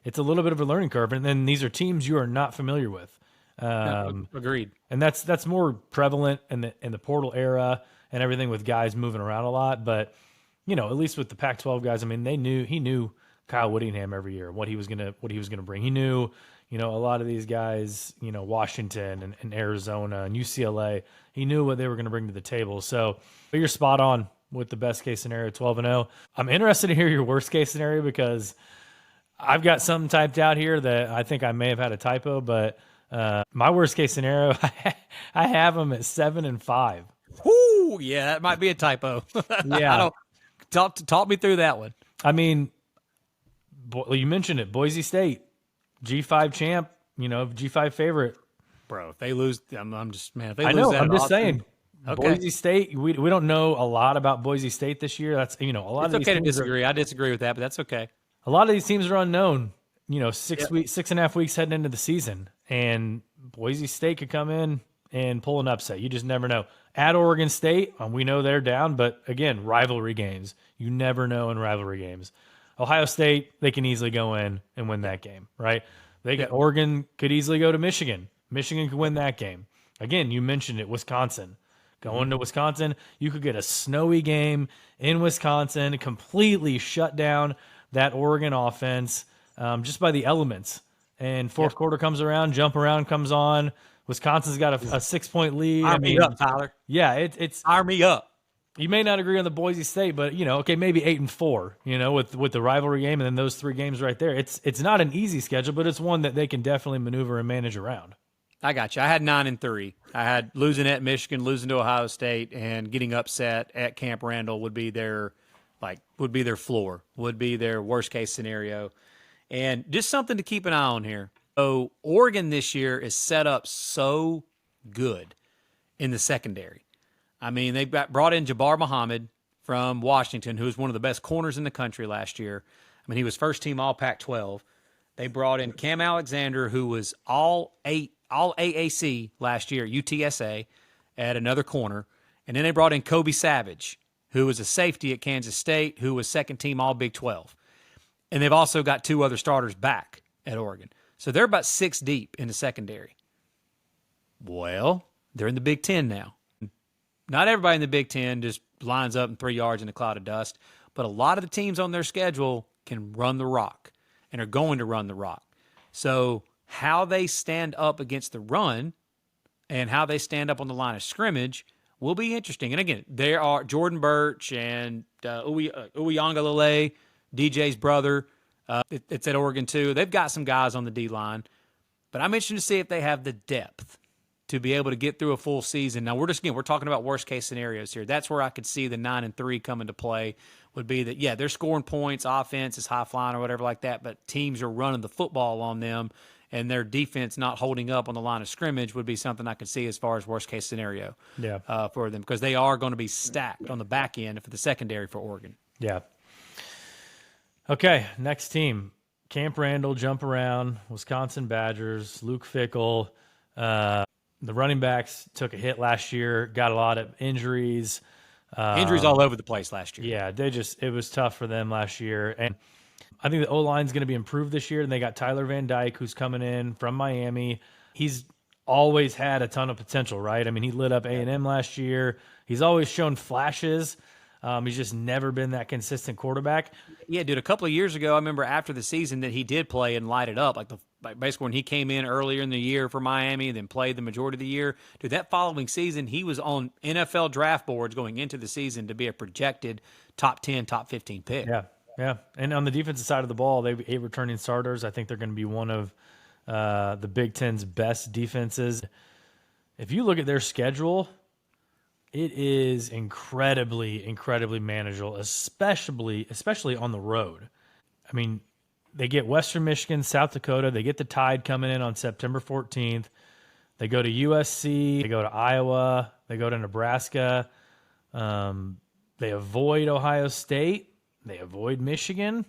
it's a little bit of a learning curve. And then these are teams you are not familiar with. Agreed. And that's more prevalent in the portal era and everything with guys moving around a lot. But, at least with the Pac-12 guys, I mean, he knew Kyle Whittingham every year, what he was gonna bring. He knew, a lot of these guys, Washington and Arizona and UCLA, he knew what they were going to bring to the table. So but you're spot on with the best case scenario, 12-0. I'm interested to hear your worst case scenario because I've got something typed out here that I think I may have had a typo, but my worst case scenario, I have them at 7-5. Whoo, yeah, that might be a typo. Yeah. Talk me through that one. I mean, you mentioned it, Boise State, G5 champ, G5 favorite. Bro, if they lose, I'm just, man, if they I lose know, that. I'm just saying. Okay. Boise State, we don't know a lot about Boise State this year. That's, a lot It's of these okay to teams disagree. I disagree with that, but that's okay. A lot of these teams are unknown, 6.5 weeks heading into the season. And Boise State could come in and pull an upset. You just never know. At Oregon State, we know they're down, but again, rivalry games. You never know in rivalry games. Ohio State, they can easily go in and win that game, right? Oregon could easily go to Michigan. Michigan could win that game. Again, you mentioned it, Wisconsin. Going to Wisconsin, you could get a snowy game in Wisconsin, completely shut down that Oregon offense just by the elements. And fourth quarter comes around, jump around comes on. Wisconsin's got a 6-point lead. Fire me up, Tyler. Yeah, it's fire me up. You may not agree on the Boise State, but maybe 8-4. With the rivalry game and then those 3 games right there. It's not an easy schedule, but it's one that they can definitely maneuver and manage around. I got you. I had 9-3. I had losing at Michigan, losing to Ohio State, and getting upset at Camp Randall would be their floor, would be their worst case scenario. And just something to keep an eye on here. So Oregon this year is set up so good in the secondary. I mean, they brought in Jabbar Muhammad from Washington, who was one of the best corners in the country last year. I mean, he was first team All Pac-12. They brought in Cam Alexander, who was all AAC last year at UTSA at another corner. And then they brought in Kobe Savage, who was a safety at Kansas State, who was second team All Big 12. And they've also got 2 other starters back at Oregon. So they're about 6 deep in the secondary. Well, they're in the Big Ten now. Not everybody in the Big Ten just lines up in 3 yards in a cloud of dust, but a lot of the teams on their schedule can run the rock and are going to run the rock. So how they stand up against the run and how they stand up on the line of scrimmage will be interesting. And again, there are Jordan Birch and Uiagalelei, DJ's brother. It's at Oregon too. They've got some guys on the D-line. But I'm interested to see if they have the depth to be able to get through a full season. Now, we're talking about worst-case scenarios here. That's where I could see the 9-3 come into play, would be that, yeah, they're scoring points, offense is high-flying or whatever like that, but teams are running the football on them, and their defense not holding up on the line of scrimmage would be something I could see as far as worst-case scenario for them, because they are going to be stacked on the back end for the secondary for Oregon. Yeah. Okay, next team. Camp Randall, jump around, Wisconsin Badgers, Luke Fickell. The running backs took a hit last year, got a lot of injuries. Injuries all over the place last year. Yeah, it was tough for them last year. And I think the O-line's going to be improved this year. And they got Tyler Van Dyke, who's coming in from Miami. He's always had a ton of potential, right? I mean, he lit up A&M last year. He's always shown flashes. He's just never been that consistent quarterback. Yeah, dude, a couple of years ago, I remember after the season that he did play and light it up. Basically when he came in earlier in the year for Miami and then played the majority of the year. Dude, that following season, he was on NFL draft boards going into the season to be a projected top 10, top 15 pick. Yeah. And on the defensive side of the ball, they have 8 returning starters. I think they're going to be one of the Big Ten's best defenses. If you look at their schedule, it is incredibly, incredibly manageable, especially on the road. I mean, they get Western Michigan, South Dakota. They get the Tide coming in on September 14th. They go to USC. They go to Iowa. They go to Nebraska. They avoid Ohio State. They avoid Michigan.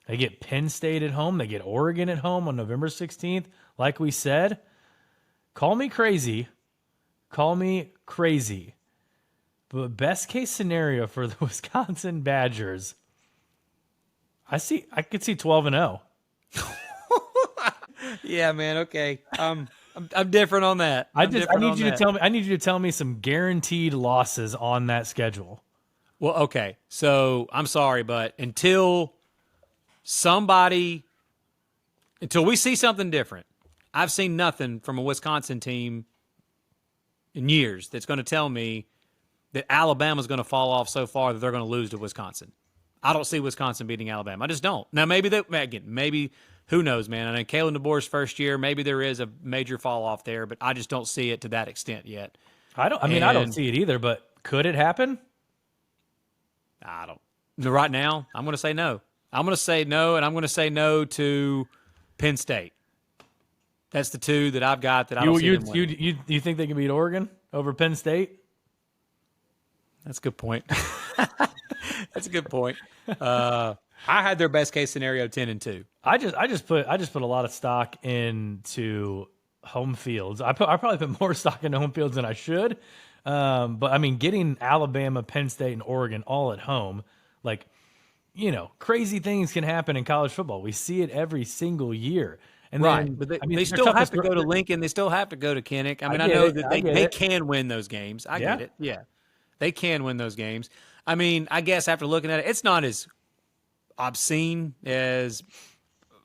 They get PennState at home. They get Oregon at home on November 16th. Like we said, call me crazy. But best case scenario for the Wisconsin Badgers, I could see 12-0. Yeah, man. Okay. I'm different on that. I need you to tell me some guaranteed losses on that schedule. Well, okay. So I'm sorry, but until we see something different, I've seen nothing from a Wisconsin team in years that's going to tell me that Alabama's going to fall off so far that they're going to lose to Wisconsin. I don't see Wisconsin beating Alabama. I just don't. Now, maybe who knows, man? I mean, Kalen DeBoer's first year, maybe there is a major fall off there, but I just don't see it to that extent yet. I don't see it either, but could it happen? I don't. Right now, I'm going to say no. I'm going to say no, and I'm going to say no to Penn State. That's the two that I've got that I don't see them winning. You think they can beat Oregon over Penn State? That's a good point. That's a good point. I had their best case scenario 10-2. I just put a lot of stock into home fields. I probably put more stock into home fields than I should. But I mean, getting Alabama, Penn State, and Oregon all at home, crazy things can happen in college football. We see it every single year. And right, then, but they still have to go to Lincoln. They still have to go to Kinnick. I know that they can win those games. I get it. Yeah, they can win those games. I mean, I guess after looking at it, it's not as obscene as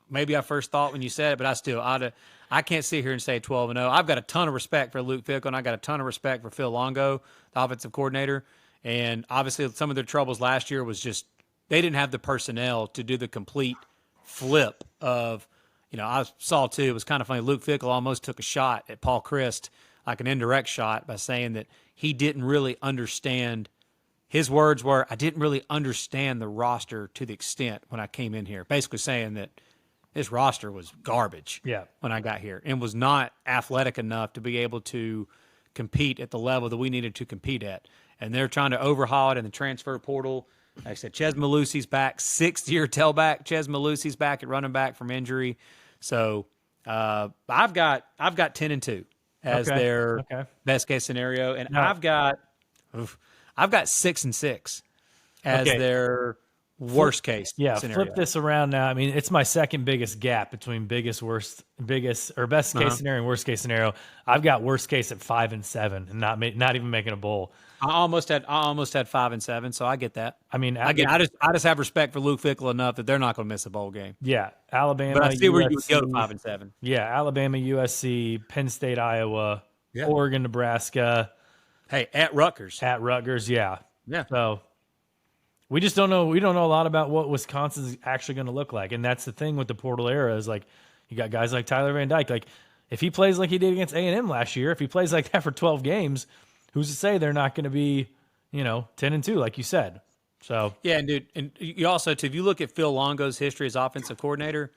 maybe I first thought when you said it, but I can't sit here and say 12-0. I've got a ton of respect for Luke Fickell, and I got a ton of respect for Phil Longo, the offensive coordinator. And obviously some of their troubles last year was just they didn't have the personnel to do the complete flip of – I saw, too, it was kind of funny. Luke Fickell almost took a shot at Paul Chryst, like an indirect shot, by saying that he didn't really understand. His words were, I didn't really understand the roster to the extent when I came in here, basically saying that this roster was garbage when I got here and was not athletic enough to be able to compete at the level that we needed to compete at. And they're trying to overhaul it in the transfer portal. Like I said, Ches Malusi's back, 6th-year tailback. Ches Malusi's back at running back from injury. So I've got 10-2 as their best case scenario, and I've got 6-6 as their worst case scenario. Flip this around now. I mean, it's my second biggest gap between best case scenario and worst case scenario. I've got worst case at 5-7 and not even making a bowl. I almost had 5-7, so I get that. I mean, Again, I just have respect for Luke Fickell enough that they're not going to miss a bowl game. yeah, Alabama, But I see where you would go to USC. 5-7. Yeah, Alabama, USC, Penn State, Iowa, Yeah. Oregon, Nebraska, Hey, at Rutgers. at Rutgers. Yeah. Yeah. So we just don't know. We don't know a lot about what Wisconsin's actually going to look like. And that's the thing with the portal era is, like, you got guys like Tyler Van Dyke. Like, if he plays like he did against A&M last year, if he plays like that for 12 games, who's to say they're not going to be, 10-2, like you said. So Yeah, and dude, and you also, too, if you look at Phil Longo's history as offensive coordinator,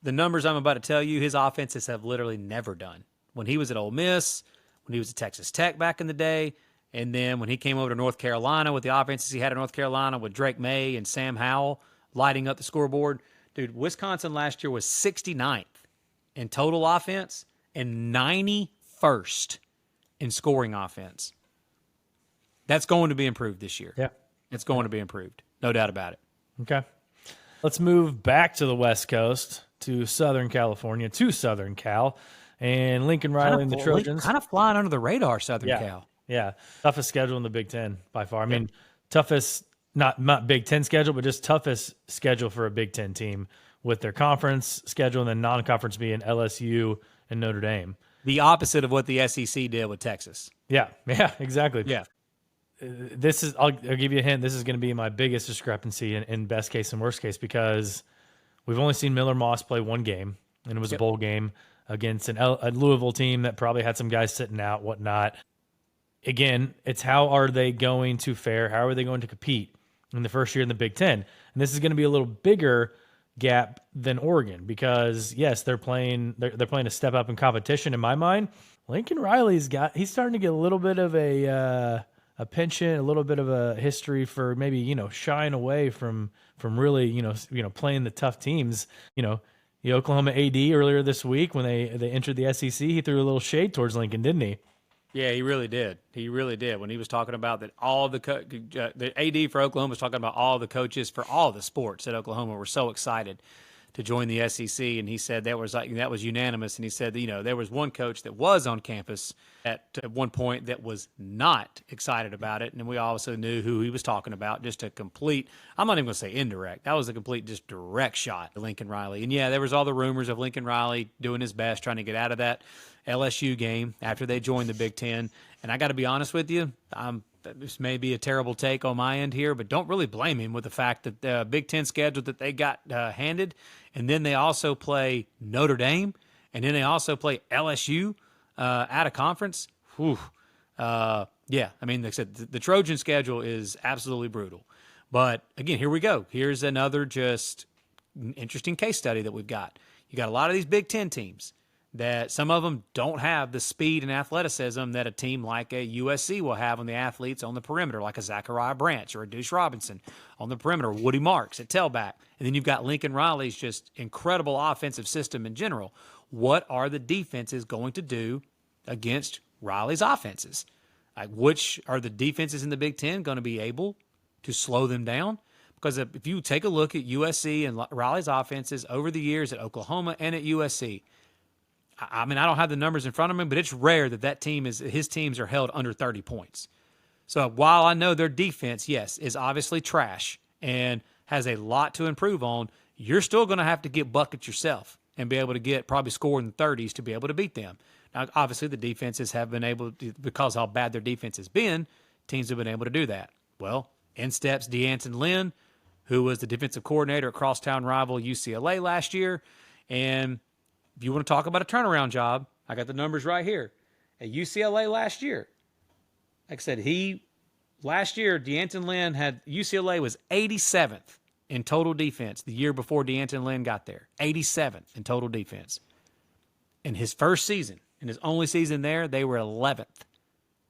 the numbers I'm about to tell you, his offenses have literally never done. When he was at Ole Miss, when he was at Texas Tech back in the day, and then when he came over to North Carolina with the offenses he had at North Carolina with Drake May and Sam Howell lighting up the scoreboard. Dude, Wisconsin last year was 69th in total offense and 91st in scoring offense. That's going to be improved this year. yeah. It's going to be improved. No doubt about it. Okay. Let's move back to the West Coast, to Southern California, to Southern Cal, and Lincoln Riley and the Trojans. Kind of flying under the radar, Southern Cal. Yeah. Toughest schedule in the Big Ten by far. I mean, toughest, not Big Ten schedule, but just toughest schedule for a Big Ten team with their conference schedule and then non-conference being LSU and Notre Dame. The opposite of what the SEC did with Texas. Yeah, exactly. Yeah. This is, I'll give you a hint, this is going to be my biggest discrepancy in best case and worst case, because we've only seen Miller Moss play one game, and it was a bowl game against a Louisville team that probably had some guys sitting out, whatnot. Again, it's how are they going to fare? How are they going to compete in the first year in the Big Ten? And this is going to be a little bigger gap than Oregon because, yes, they're playing a step up in competition in my mind. Lincoln Riley's he's starting to get a little bit of a penchant, a little bit of a history for maybe, shying away from really, playing the tough teams. The Oklahoma AD earlier this week when they entered the SEC, he threw a little shade towards Lincoln, didn't he? Yeah, he really did. He really did. When he was talking about that, all the AD for Oklahoma was talking about all the coaches for all the sports at Oklahoma were so excited to join the SEC, and he said that was unanimous. And he said there was one coach that was on campus at one point that was not excited about it, and we also knew who he was talking about. Just a complete, I'm not even going to say indirect. That was a complete, just direct shot at Lincoln Riley. And yeah, there was all the rumors of Lincoln Riley doing his best trying to get out of that LSU game after they joined the Big Ten. And I got to be honest with you, this may be a terrible take on my end here, but don't really blame him with the fact that the Big Ten schedule that they got handed, and then they also play Notre Dame, and then they also play LSU out of conference. Whew. Yeah, I mean, like I said, the Trojan schedule is absolutely brutal. But again, here we go. Here's another just interesting case study that we've got. You got a lot of these Big Ten teams that some of them don't have the speed and athleticism that a team like a USC will have on the athletes on the perimeter, like a Zachariah Branch or a Deuce Robinson on the perimeter, Woody Marks at tailback. And then you've got Lincoln Riley's just incredible offensive system in general. What are the defenses going to do against Riley's offenses? Like, which are the defenses in the Big Ten going to be able to slow them down? Because if you take a look at USC and Riley's offenses over the years at Oklahoma and at USC, I mean, I don't have the numbers in front of me, but it's rare that his teams are held under 30 points. So while I know their defense, yes, is obviously trash and has a lot to improve on, you're still going to have to get buckets yourself and be able to probably score in the 30s to be able to beat them. Now, obviously, the defenses have been able to, because how bad their defense has been, teams have been able to do that. Well, in steps D'Anton Lynn, who was the defensive coordinator at crosstown rival UCLA last year, and if you want to talk about a turnaround job, I got the numbers right here. At UCLA last year, like I said, last year, D'Anton Lynn UCLA was 87th in total defense the year before D'Anton Lynn got there. 87th in total defense. In his first season, in his only season there, they were 11th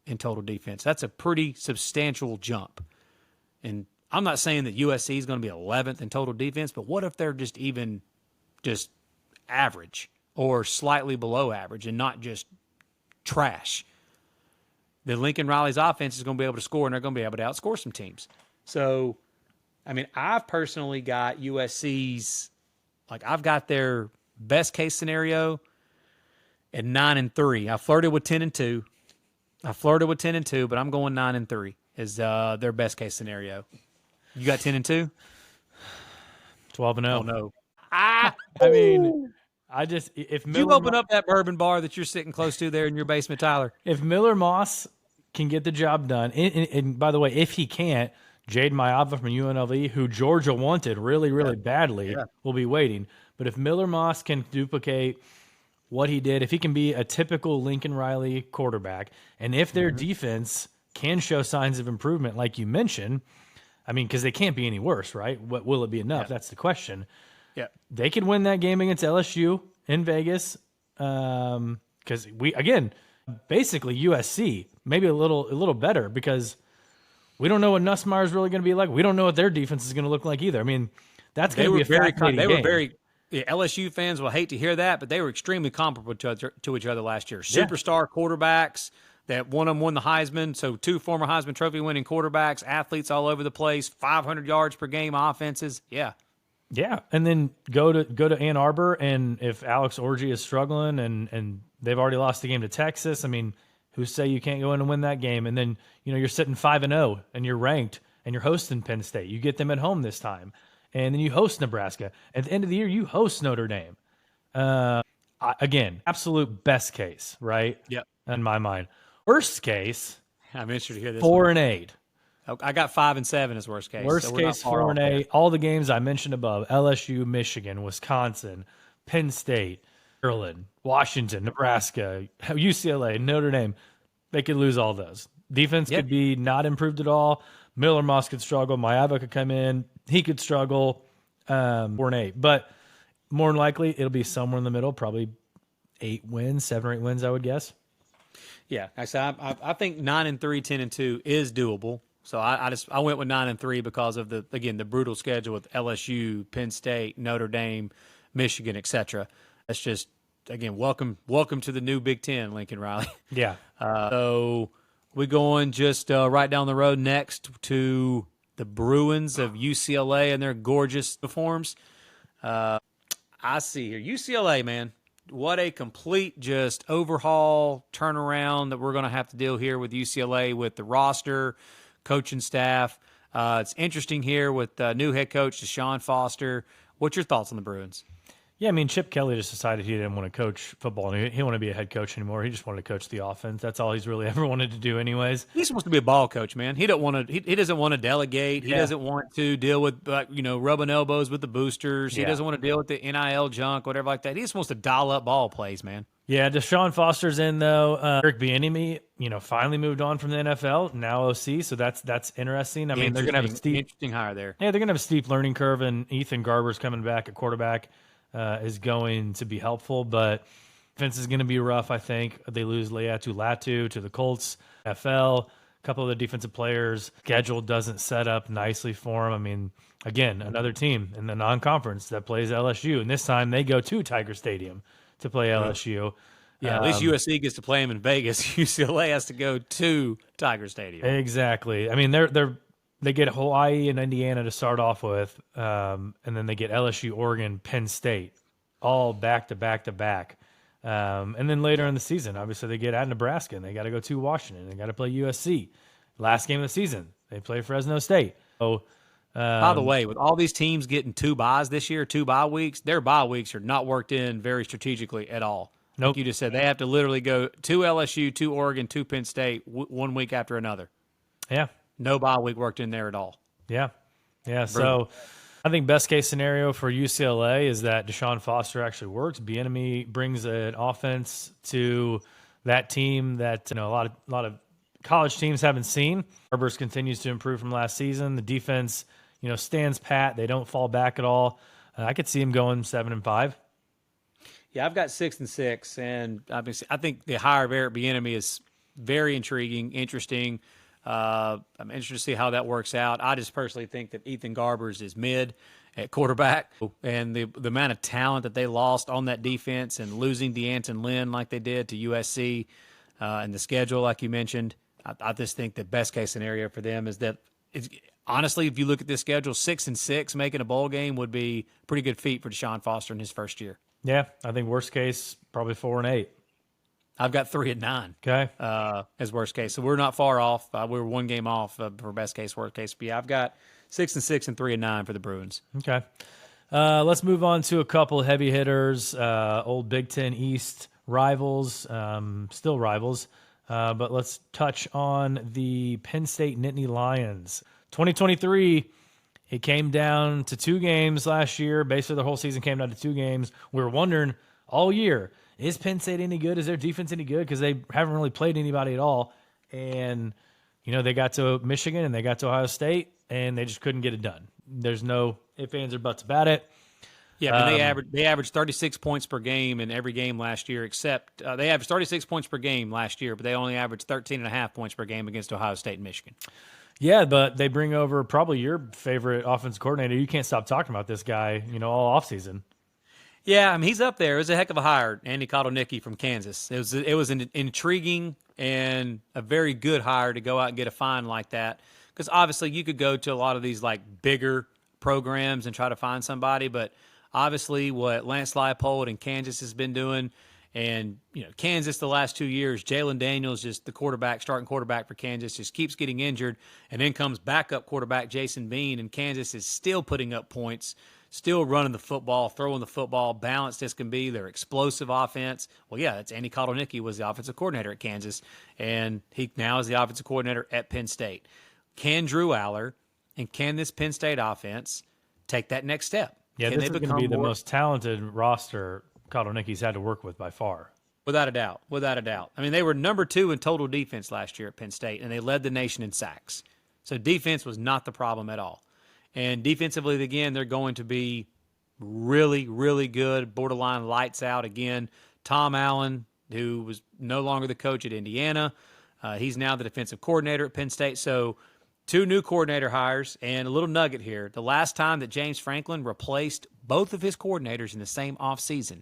in total defense. That's a pretty substantial jump. And I'm not saying that USC is going to be 11th in total defense, but what if they're just average or slightly below average and not just trash? The Lincoln Riley's offense is going to be able to score, and they're going to be able to outscore some teams. So, I mean, I've personally got USC's, I've got their best case scenario at 9-3. I flirted with 10-2. I flirted with 10-2, but I'm going 9-3 is their best case scenario. You got 10-2? 12-0. Oh no. I mean, if Did you open up that bourbon bar that you're sitting close to there in your basement, Tyler? If Miller Moss can get the job done, and by the way, if he can't, Jade Mayava from UNLV, who Georgia wanted really, really badly, will be waiting. But if Miller Moss can duplicate what he did, if he can be a typical Lincoln Riley quarterback, and if their defense can show signs of improvement, like you mentioned, I mean, because they can't be any worse, right? What will it be enough? That's the question. Yeah, they could win that game against LSU in Vegas, because basically USC, maybe a little better, because we don't know what Nussmeier is really going to be like. We don't know what their defense is going to look like either. I mean, that's going to be a fascinating game. They were very LSU fans will hate to hear that, but they were extremely comparable to each other last year. Superstar quarterbacks that one of them won the Heisman. So 2 former Heisman Trophy winning quarterbacks, athletes all over the place, 500 yards per game offenses. Yeah. Yeah, and then go to Ann Arbor, and if Alex Orji is struggling and they've already lost the game to Texas, I mean, who say you can't go in and win that game? And then, you're sitting 5-0 and you're ranked and you're hosting Penn State. You get them at home this time. And then you host Nebraska. At the end of the year, you host Notre Dame. Again, absolute best case, right? Yep. In my mind. Worst case, I'm interested to hear this. 4-8. I got 5-7 as worst case. Worst case, 4-8. All the games I mentioned above: LSU, Michigan, Wisconsin, Penn State, Maryland, Washington, Nebraska, UCLA, Notre Dame. They could lose all those. Defense could be not improved at all. Miller Moss could struggle. Mayava could come in. He could struggle. 4-8. But more than likely, it'll be somewhere in the middle, probably 8 wins, 7 or 8 wins, I would guess. Yeah, actually, I think 9-3, 10-2 is doable. So I went with 9-3 because of the brutal schedule with LSU, Penn State, Notre Dame, Michigan, etc. That's just, again, welcome to the new Big Ten, Lincoln Riley. Yeah. So we're going just right down the road next to the Bruins of UCLA and their gorgeous uniforms. I see here UCLA, man. What a complete just overhaul, turnaround that we're going to have to deal here with UCLA with the roster, coaching staff. It's interesting here with new head coach Deshaun Foster. What's your thoughts on the Bruins? Yeah, I mean, Chip Kelly just decided he didn't want to coach football. He didn't want to be a head coach anymore. He just wanted to coach the offense. That's all he's really ever wanted to do anyways. He's supposed to be a ball coach, man. He doesn't want to delegate. He doesn't want to deal with, rubbing elbows with the boosters. He doesn't want to deal with the NIL junk, whatever like that. He's supposed to dial up ball plays, man. Yeah, Deshaun Foster's in, though. Eric Bieniemy, finally moved on from the NFL, now OC, so that's interesting. I mean, they're going to have a steep – interesting hire there. Yeah, they're going to have a steep learning curve, and Ethan Garber's coming back at quarterback. Is going to be helpful, but defense is going to be rough, I think. They lose Leatu Latu to the Colts, NFL. A couple of the defensive players' schedule doesn't set up nicely for them. I mean, again, another team in the non-conference that plays LSU, and this time they go to Tiger Stadium to play LSU. Yeah, at least USC gets to play them in Vegas. UCLA has to go to Tiger Stadium. Exactly. I mean, they get Hawaii and Indiana to start off with, and then they get LSU, Oregon, Penn State, all back to back to back. And then later in the season, obviously, they get at Nebraska, and they got to go to Washington. They got to play USC. Last game of the season, they play Fresno State. So, by the way, with all these teams getting 2 byes this year, 2 bye weeks, their bye weeks are not worked in very strategically at all. Nope. Like you just said, they have to literally go to LSU, to Oregon, to Penn State 1 week after another. Yeah. No bye week worked in there at all. Yeah. Yeah. So I think best case scenario for UCLA is that Deshaun Foster actually works. Bieniemy brings an offense to that team that a lot of college teams haven't seen. Harbers continues to improve from last season. The defense, stands pat. They don't fall back at all. I could see him going 7-5. Yeah, I've got 6-6, and I think the hire of Eric Bieniemy is very intriguing, interesting. I'm interested to see how that works out. I just personally think that Ethan Garbers is mid at quarterback, and the amount of talent that they lost on that defense and losing DeAnton Lynn like they did to USC and the schedule, like you mentioned, I just think the best case scenario for them is that honestly, if you look at this schedule, 6-6 making a bowl game would be a pretty good feat for Deshaun Foster in his first year. Yeah, I think worst case probably 4-8. I've got 3-9. Okay. As worst case. So we're not far off. We're one game off for best case, worst case. But yeah, I've got 6-6 and 3-9 for the Bruins. Okay. Let's move on to a couple of heavy hitters, old Big Ten East rivals, still rivals. But let's touch on the Penn State Nittany Lions. 2023, it came down to 2 games last year. Basically, the whole season came down to 2 games. We were wondering all year, is Penn State any good? Is their defense any good? Because they haven't really played anybody at all. And, they got to Michigan and they got to Ohio State, and they just couldn't get it done. There's no ifs, ands, or buts about it. Yeah, but they averaged 36 points per game in every game last year, except they averaged 36 points per game last year, but they only averaged 13.5 points per game against Ohio State and Michigan. Yeah, but they bring over probably your favorite offensive coordinator. You can't stop talking about this guy, all offseason. Yeah, I mean, he's up there. It was a heck of a hire, Andy Kotelnicki from Kansas. It was an intriguing and a very good hire to go out and get a find like that, because obviously you could go to a lot of these like bigger programs and try to find somebody, but obviously what Lance Leipold and Kansas has been doing, and Kansas the last 2 years, Jalen Daniels, just the starting quarterback for Kansas, just keeps getting injured, and then comes backup quarterback Jason Bean, and Kansas is still putting up points, still running the football, throwing the football, balanced as can be. Their explosive offense. Well, yeah, it's Andy Kotelnicki was the offensive coordinator at Kansas, and he now is the offensive coordinator at Penn State. Can Drew Aller and can this Penn State offense take that next step? Yeah, this is going to be the most talented roster Kotelnicki's had to work with by far. Without a doubt. Without a doubt. I mean, they were number 2 in total defense last year at Penn State, and they led the nation in sacks. So defense was not the problem at all. And defensively, again, they're going to be really, really good, borderline lights out again. Tom Allen, who was no longer the coach at Indiana, he's now the defensive coordinator at Penn State. So 2 new coordinator hires, and a little nugget here. The last time that James Franklin replaced both of his coordinators in the same offseason,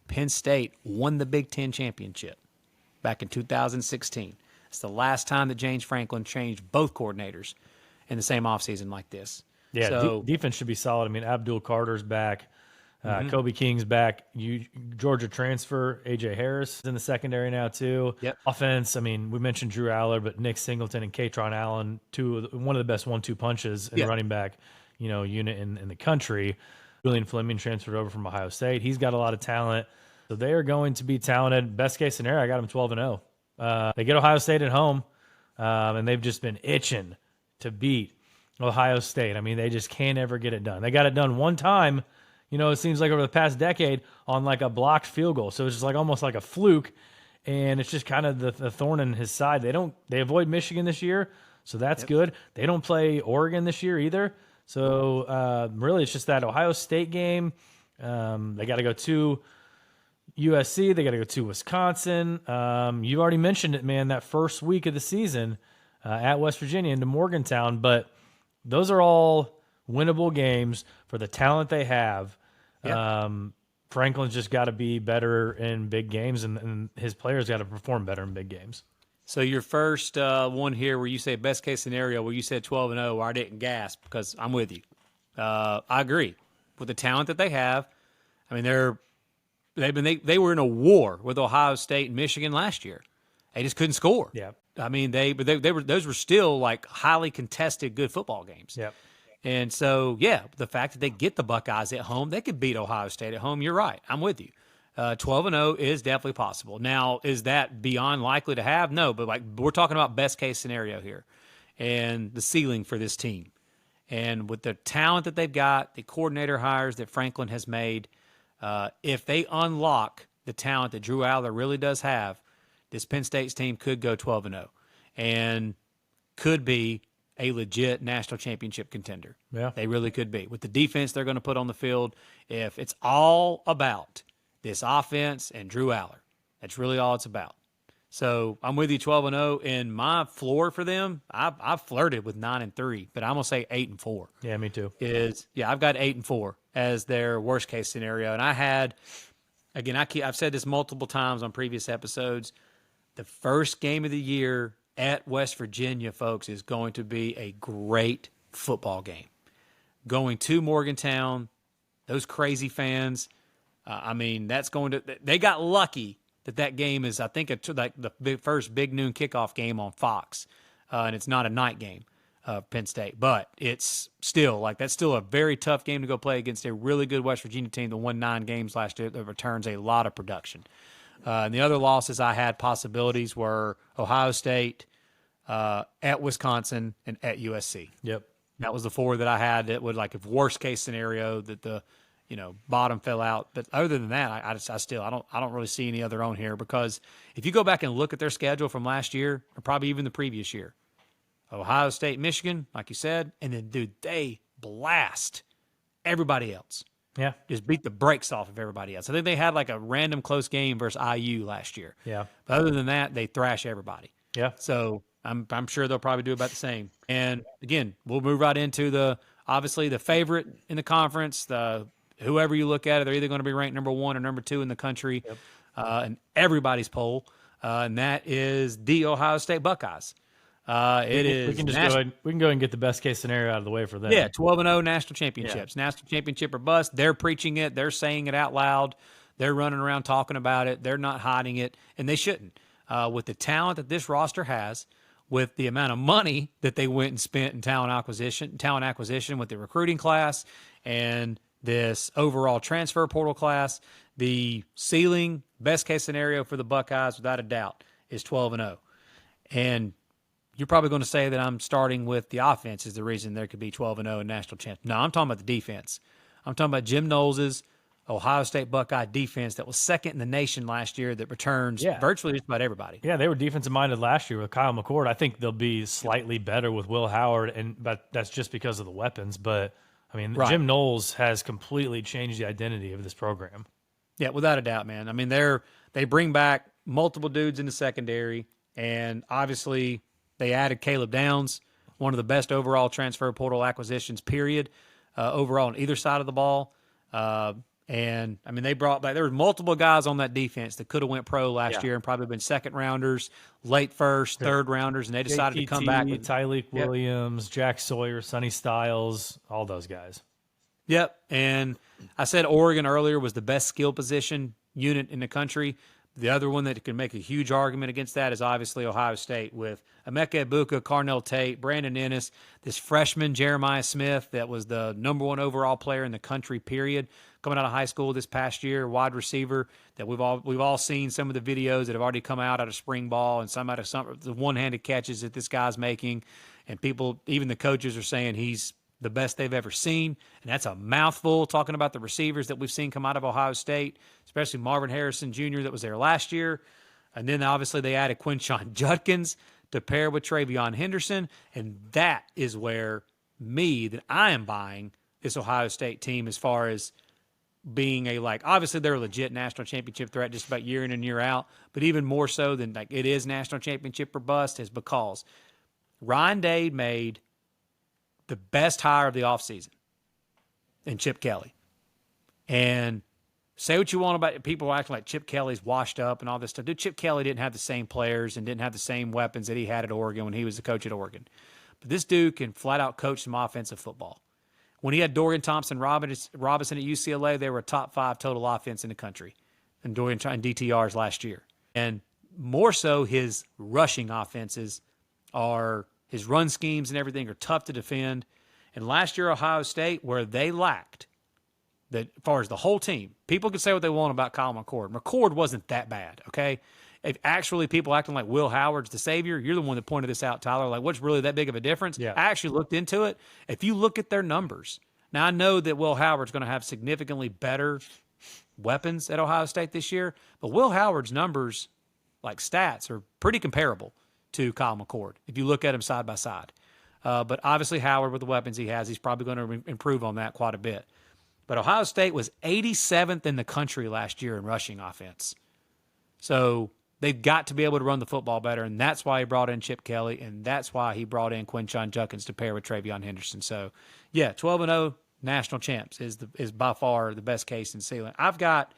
Penn State won the Big Ten championship back in 2016. It's the last time that James Franklin changed both coordinators in the same offseason like this. Yeah, so, defense should be solid. I mean, Abdul Carter's back. Kobe King's back. Georgia transfer. A.J. Harris is in the secondary now, too. Yep. Offense, I mean, we mentioned Drew Aller, but Nick Singleton and Katron Allen, one of the best 1-2 punches in running back unit in the country. Julian Fleming transferred over from Ohio State. He's got a lot of talent. So they are going to be talented. Best case scenario, I got them 12-0. They get Ohio State at home, and they've just been itching to beat Ohio State. I mean, they just can't ever get it done. They got it done one time, it seems like over the past decade on like a blocked field goal. So it's just like almost like a fluke, and it's just kind of the thorn in his side. They avoid Michigan this year, so that's good. They don't play Oregon this year either. So really it's just that Ohio State game. They got to go to USC. They got to go to Wisconsin. You already mentioned it, man, that first week of the season at West Virginia into Morgantown. But those are all winnable games for the talent they have. Yep. Franklin's just got to be better in big games, and his players got to perform better in big games. So your first one here where you say best case scenario where you said 12-0, where I didn't gasp because I'm with you. I agree. With the talent that they have, I mean, they were in a war with Ohio State and Michigan last year. They just couldn't score. Yeah. I mean, those were still like highly contested good football games. Yep. And so, yeah, the fact that they get the Buckeyes at home, they could beat Ohio State at home. You're right. I'm with you. 12-0 is definitely possible. Now, is that beyond likely to have? No, but like we're talking about best case scenario here and the ceiling for this team. And with the talent that they've got, the coordinator hires that Franklin has made, if they unlock the talent that Drew Aller really does have, this Penn State's team could go 12-0 and could be a legit national championship contender. Yeah. They really could be. With the defense they're going to put on the field, if it's all about this offense and Drew Aller, that's really all it's about. So I'm with you 12-0. And my floor for them, I've flirted with 9-3, but I'm going to say 8-4. Yeah, me too. I've got 8-4 as their worst case scenario. And I had, again, I've said this multiple times on previous episodes, the first game of the year at West Virginia, folks, is going to be a great football game. Going to Morgantown, those crazy fans, they got lucky that game is, I think, like the first big noon kickoff game on Fox, and it's not a night game. Penn State, but it's still that's still a very tough game to go play against a really good West Virginia team that won 9 games last year that returns a lot of production. And the other losses I had possibilities were Ohio State, at Wisconsin, and at USC. Yep, that was the 4 that I had. That would if worst case scenario that the bottom fell out. But other than that, I don't really see any other on here, because if you go back and look at their schedule from last year, or probably even the previous year. Ohio State, Michigan, like you said, and then, dude, they blast everybody else. Yeah. Just beat the brakes off of everybody else. I think they had a random close game versus IU last year. Yeah. But other than that, they thrash everybody. Yeah. So I'm sure they'll probably do about the same. And, again, we'll move right into obviously the favorite in the conference. Whoever you look at it, they're either going to be ranked number 1 or number 2 in the country in everybody's poll, and that is the Ohio State Buckeyes. We can go ahead and get the best case scenario out of the way for them. Yeah, 12-0 national championships. Yeah. National championship or bust. They're preaching it. They're saying it out loud. They're running around talking about it. They're not hiding it, and they shouldn't. With the talent that this roster has, with the amount of money that they went and spent in talent acquisition with the recruiting class and this overall transfer portal class, the ceiling, best case scenario for the Buckeyes, without a doubt, is 12-0. And you're probably going to say that I'm starting with the offense is the reason there could be 12-0 in national champs. No, I'm talking about the defense. I'm talking about Jim Knowles' Ohio State Buckeye defense that was second in the nation last year, that returns virtually just about everybody. Yeah, they were defensive-minded last year with Kyle McCord. I think they'll be slightly better with Will Howard, but that's just because of the weapons. But, I mean, Jim Knowles has completely changed the identity of this program. Yeah, without a doubt, man. I mean, they bring back multiple dudes in the secondary, and obviously – they added Caleb Downs, one of the best overall transfer portal acquisitions, period, overall on either side of the ball. And, I mean, they brought back – there were multiple guys on that defense that could have went pro last year and probably been second-rounders, late first, third-rounders, and they decided to come back with – Tyleek Williams, Jack Sawyer, Sonny Styles, all those guys. Yep, and I said Oregon earlier was the best skill position unit in the country. The other one that can make a huge argument against that is obviously Ohio State with Emeka Egbuka, Carnell Tate, Brandon Ennis, this freshman Jeremiah Smith that was the number 1 overall player in the country, period, coming out of high school this past year, wide receiver that we've all seen some of the videos that have already come out of spring ball and some out of the one-handed catches that this guy's making, and people, even the coaches, are saying he's the best they've ever seen, and that's a mouthful talking about the receivers that we've seen come out of Ohio State, especially Marvin Harrison Jr. that was there last year. And then obviously they added Quinshon Judkins to pair with Travion Henderson, and that is where that I am buying this Ohio State team as far as being obviously they're a legit national championship threat just about year in and year out, but even more so than it is national championship or bust is because Ryan Day made the best hire of the offseason in Chip Kelly. And say what you want about people acting like Chip Kelly's washed up and all this stuff. Dude, Chip Kelly didn't have the same players and didn't have the same weapons that he had at Oregon when he was the coach at Oregon. But this dude can flat out coach some offensive football. When he had Dorian Thompson-Robinson at UCLA, they were a top 5 total offense in the country. And Dorian and DTRs last year. And more so, his rushing offenses are – his run schemes and everything are tough to defend. And last year, Ohio State, where they lacked, as far as the whole team, people could say what they want about Kyle McCord. McCord wasn't that bad, okay? If actually people acting like Will Howard's the savior, you're the one that pointed this out, Tyler. What's really that big of a difference? Yeah. I actually looked into it. If you look at their numbers, now I know that Will Howard's going to have significantly better weapons at Ohio State this year, but Will Howard's numbers, stats, are pretty comparable to Kyle McCord, if you look at him side by side. But obviously Howard, with the weapons he has, he's probably going to improve on that quite a bit. But Ohio State was 87th in the country last year in rushing offense. So they've got to be able to run the football better, and that's why he brought in Chip Kelly, and that's why he brought in Quinshon Judkins to pair with Travion Henderson. So, 12-0 national champs is by far the best case in ceiling. I've got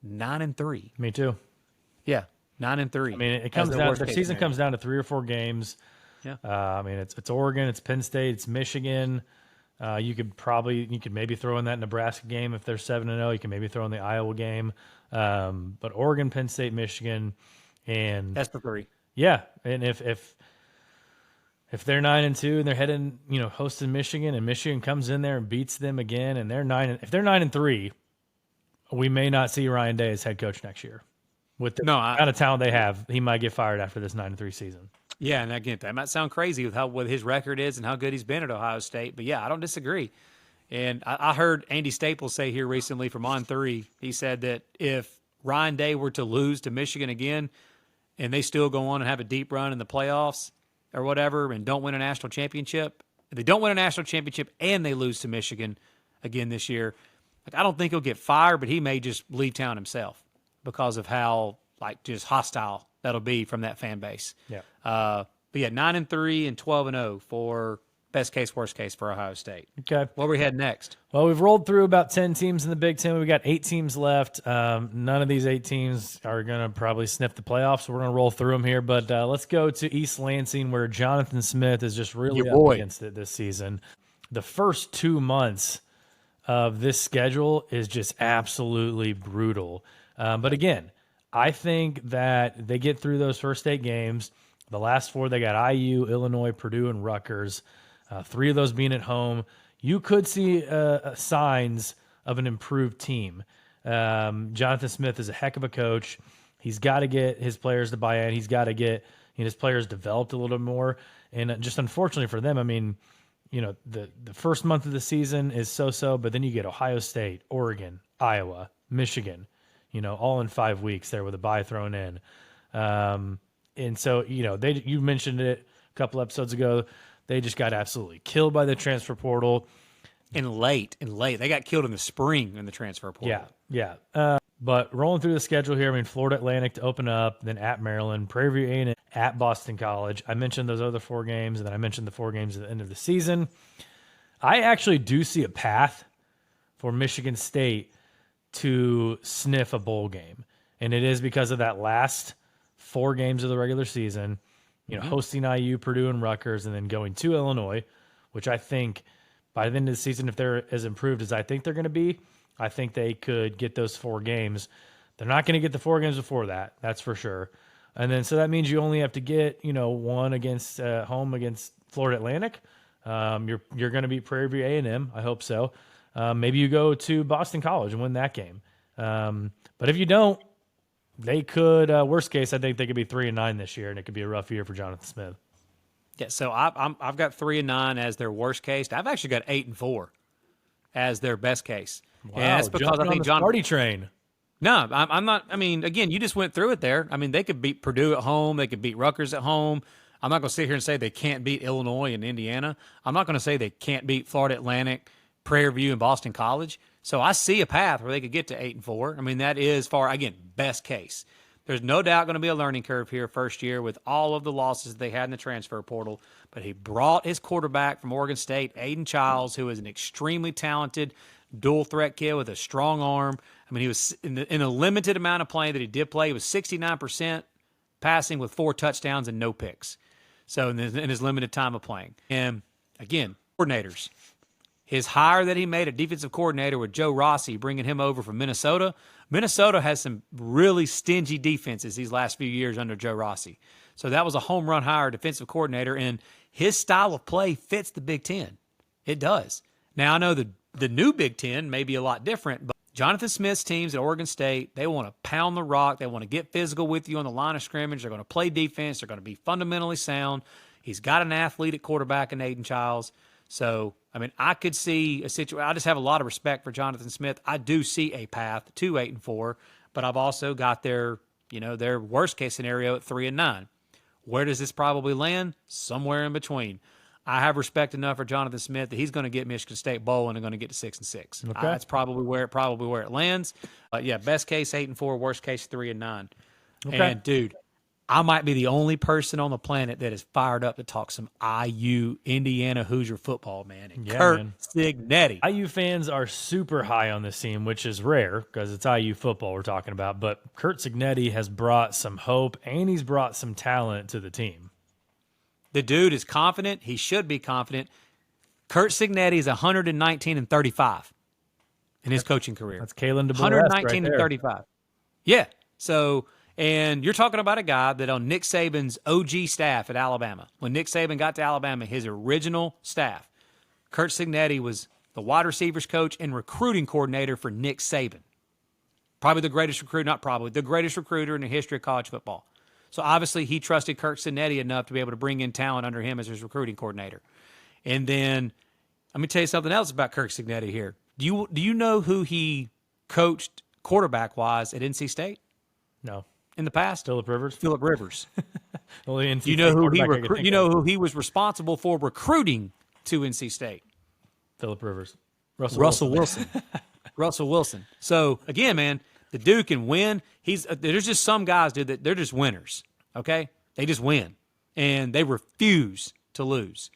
9-3. Me too. Yeah. 9-3. I mean, it comes down. The season comes down to 3 or 4 games. Yeah. I mean, it's Oregon, it's Penn State, it's Michigan. You could maybe throw in that Nebraska game if they're 7-0. You can maybe throw in the Iowa game. But Oregon, Penn State, Michigan, and That's the three. Yeah, and if they're 9-2 and they're heading, hosting Michigan, and Michigan comes in there and beats them again, and if they're 9-3, we may not see Ryan Day as head coach next year. With the kind of talent they have, he might get fired after this 9-3 season. Yeah, and again, that might sound crazy with what his record is and how good he's been at Ohio State, but yeah, I don't disagree. And I heard Andy Staples say here recently from On3, he said that if Ryan Day were to lose to Michigan again and they still go on and have a deep run in the playoffs or whatever and don't win a national championship, if they don't win a national championship and they lose to Michigan again this year, I don't think he'll get fired, but he may just leave town himself because of how just hostile that'll be from that fan base. Yeah. But yeah, 9-3 and 12-0 for best case, worst case for Ohio State. Okay. Where we head next? Well, we've rolled through about 10 teams in the Big Ten. We've got 8 teams left. None of these 8 teams are going to probably sniff the playoffs, so we're going to roll through them here. But let's go to East Lansing, where Jonathan Smith is just really up against it this season. The first 2 months of this schedule is just absolutely brutal. But again, I think that they get through those first 8 games. The last 4, they got IU, Illinois, Purdue, and Rutgers. 3 of those being at home. You could see signs of an improved team. Jonathan Smith is a heck of a coach. He's got to get his players to buy in. He's got to get his players developed a little bit more. And just unfortunately for them, I mean, the first month of the season is so-so, but then you get Ohio State, Oregon, Iowa, Michigan, all in 5 weeks there with a bye thrown in. And so, you mentioned it a couple episodes ago. They just got absolutely killed by the transfer portal. And late. They got killed in the spring in the transfer portal. Yeah. But rolling through the schedule here, I mean, Florida Atlantic to open up, then at Maryland, Prairie View A&M, at Boston College. I mentioned those other 4 games, and then I mentioned the 4 games at the end of the season. I actually do see a path for Michigan State to sniff a bowl game, and it is because of that last 4 games of the regular season. Hosting IU, Purdue, and Rutgers, and then going to Illinois, which I think by the end of the season, if they're as improved as I think they're going to be, I think they could get those 4 games. They're not going to get the 4 games before that, that's for sure. And then so that means you only have to get, 1 against home against Florida Atlantic. You're going to beat Prairie View A&M. I hope so. Maybe you go to Boston College and win that game. But if you don't, they could, worst case, I think they could be 3-9 this year, and it could be a rough year for Jonathan Smith. Yeah, so I've got 3-9 as their worst case. I've actually got 8-4 as their best case. Wow, and that's because I think John party train. No, I'm not. I mean, again, you just went through it there. I mean, they could beat Purdue at home. They could beat Rutgers at home. I'm not going to sit here and say they can't beat Illinois and Indiana. I'm not going to say they can't beat Florida Atlantic, Prairie View, and Boston College. So I see a path where they could get to 8-4. I mean, that is best case. There's no doubt going to be a learning curve here first year with all of the losses they had in the transfer portal. But he brought his quarterback from Oregon State, Aiden Childs, who is an extremely talented dual threat kid with a strong arm. I mean, he was in a limited amount of playing that he did play. He was 69% passing with 4 touchdowns and no picks. So in his limited time of playing. And again, coordinators. His hire that he made, a defensive coordinator with Joe Rossi, bringing him over from Minnesota. Minnesota has some really stingy defenses these last few years under Joe Rossi. So that was a home run hire, defensive coordinator, and his style of play fits the Big Ten. It does. Now, I know the new Big Ten may be a lot different, but Jonathan Smith's teams at Oregon State, they want to pound the rock. They want to get physical with you on the line of scrimmage. They're going to play defense. They're going to be fundamentally sound. He's got an athlete at quarterback in Aiden Childs. So, I mean, I could see a situation. I just have a lot of respect for Jonathan Smith. I do see a path to 8-4, but I've also got their worst case scenario at 3-9. Where does this probably land? Somewhere in between. I have respect enough for Jonathan Smith that he's going to get Michigan State bowl and they're going to get to 6-6. Okay. That's probably where it lands. Yeah, best case 8-4, worst case 3-9. Okay. And dude, I might be the only person on the planet that is fired up to talk some IU Indiana Hoosier football, man. And Kurt Cignetti. IU fans are super high on this team, which is rare because it's IU football we're talking about. But Kurt Cignetti has brought some hope and he's brought some talent to the team. The dude is confident. He should be confident. Curt Cignetti is 119-35 in his coaching career. That's Kalen DeBoer 119 right and there. 35. Yeah. So, and you're talking about a guy that on Nick Saban's OG staff at Alabama, when Nick Saban got to Alabama, his original staff, Curt Cignetti was the wide receivers coach and recruiting coordinator for Nick Saban. Probably the greatest recruiter, not probably, the greatest recruiter in the history of college football. So obviously he trusted Curt Cignetti enough to be able to bring in talent under him as his recruiting coordinator. And then let me tell you something else about Curt Cignetti here. Do you know who he coached quarterback-wise at NC State? No. In the past? Phillip Rivers? Phillip Rivers. Well, Do you know who he was responsible for recruiting to NC State? Phillip Rivers. Russell Wilson. Russell Wilson. So, again, man, the dude can win. There's just some guys, dude, that they're just winners, okay? They just win, and they refuse to lose.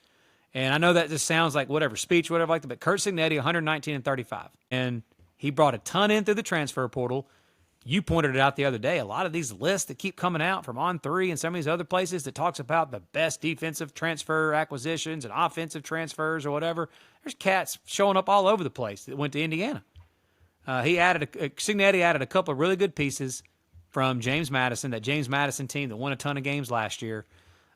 And I know that just sounds like whatever, speech, whatever like that, but Curt Cignetti, 119-35. And he brought a ton in through the transfer portal. You pointed it out the other day. A lot of these lists that keep coming out from On3 and some of these other places that talks about the best defensive transfer acquisitions and offensive transfers or whatever, there's cats showing up all over the place that went to Indiana. Cignetti added a couple of really good pieces from James Madison, that James Madison team that won a ton of games last year.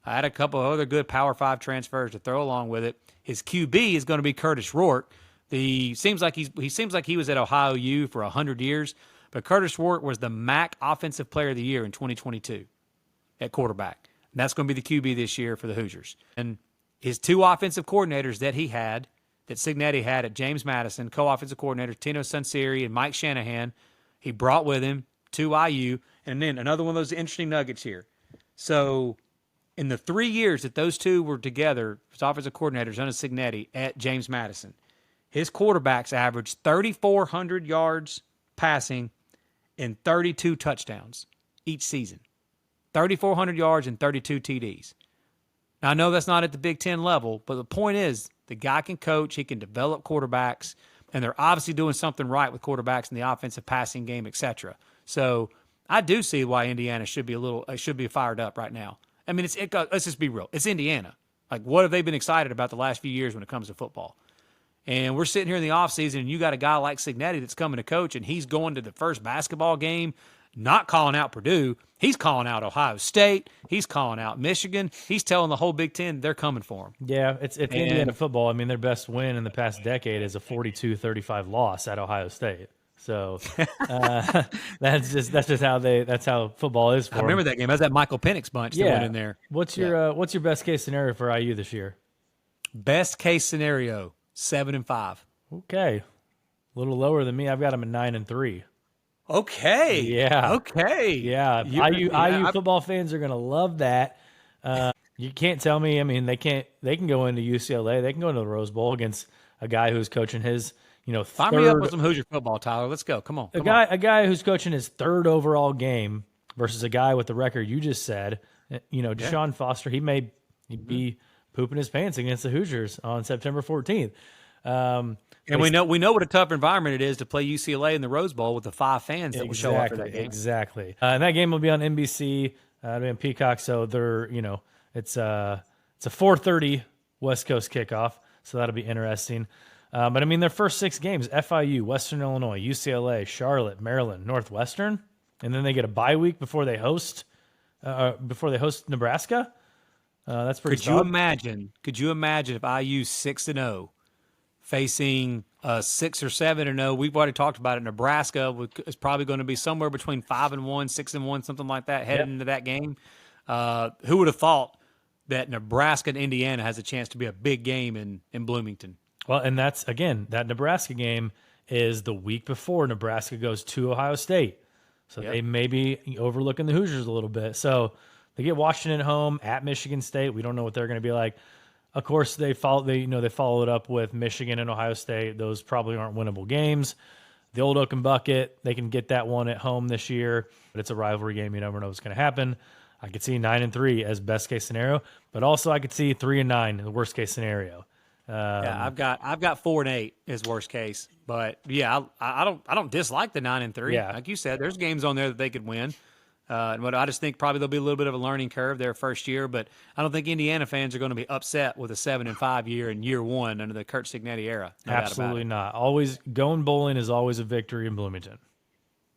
I had a couple of other good Power 5 transfers to throw along with it. His QB is going to be Curtis Rourke. He seems like he was at Ohio U for 100 years, but Curtis Rourke was the MAC Offensive Player of the Year in 2022 at quarterback. And that's going to be the QB this year for the Hoosiers. And his two offensive coordinators that Cignetti had at James Madison, co-offensive coordinator Tino Sunseri and Mike Shanahan, he brought with him to IU. And then another one of those interesting nuggets here. So in the 3 years that those two were together as offensive coordinators under Cignetti at James Madison, his quarterbacks averaged 3,400 yards passing and 32 touchdowns each season. 3,400 yards and 32 TDs. Now, I know that's not at the Big Ten level, but the point is the guy can coach, he can develop quarterbacks, and they're obviously doing something right with quarterbacks in the offensive passing game, etc. So I do see why Indiana should be fired up right now. I mean, let's just be real. It's Indiana. Like, what have they been excited about the last few years when it comes to football? And we're sitting here in the offseason, and you got a guy like Cignetti that's coming to coach, and he's going to the first basketball game, not calling out Purdue. He's calling out Ohio State. He's calling out Michigan. He's telling the whole Big Ten they're coming for him. Yeah, it's Indiana football. I mean, their best win in the past decade is a 42-35 loss at Ohio State. So that's just how football is for I remember that game. That was that Michael Penix bunch that went in there. What's your best case scenario for IU this year? Best case scenario, 7-5. Okay, a little lower than me. I've got them at 9-3. Okay. Yeah. Okay. Yeah. IU football fans are gonna love that. You can't tell me. I mean, they can go into UCLA. They can go into the Rose Bowl against a guy who's coaching his. Fire me up with some Hoosier football, Tyler. Let's go. Come on. A guy who's coaching his third overall game versus a guy with the record you just said. Deshaun Foster, he'd be pooping his pants against the Hoosiers on September 14th. And we know what a tough environment it is to play UCLA in the Rose Bowl with the 5 fans that will show up for that game. Exactly. And that game will be on NBC. It'll be on Peacock. So it's a 4:30 West Coast kickoff. So that'll be interesting. But I mean, their first 6 games: FIU, Western Illinois, UCLA, Charlotte, Maryland, Northwestern, and then they get a bye week before they host Nebraska. That's pretty. Could you imagine if IU 6-0 facing 6 or 7-0? We've already talked about it. Nebraska is probably going to be somewhere between 5-1, 6-1, something like that, heading into that game. Who would have thought that Nebraska and Indiana has a chance to be a big game in Bloomington? Well, and that's, again, that Nebraska game is the week before Nebraska goes to Ohio State. So they may be overlooking the Hoosiers a little bit. So they get Washington at home, at Michigan State. We don't know what they're going to be like. Of course, they followed it up with Michigan and Ohio State. Those probably aren't winnable games. The Old Oaken Bucket, they can get that one at home this year, but it's a rivalry game. You never know what's going to happen. I could see 9-3 as best case scenario, but also I could see 3-9 in the worst case scenario. I've got 4-8 as worst case, but yeah, I don't dislike the 9-3. Yeah. Like you said, there's games on there that they could win. But I just think probably there'll be a little bit of a learning curve their first year, but I don't think Indiana fans are going to be upset with a 7-5 year in year one under the Kurt Cignetti era. No Absolutely not. Always going bowling is always a victory in Bloomington.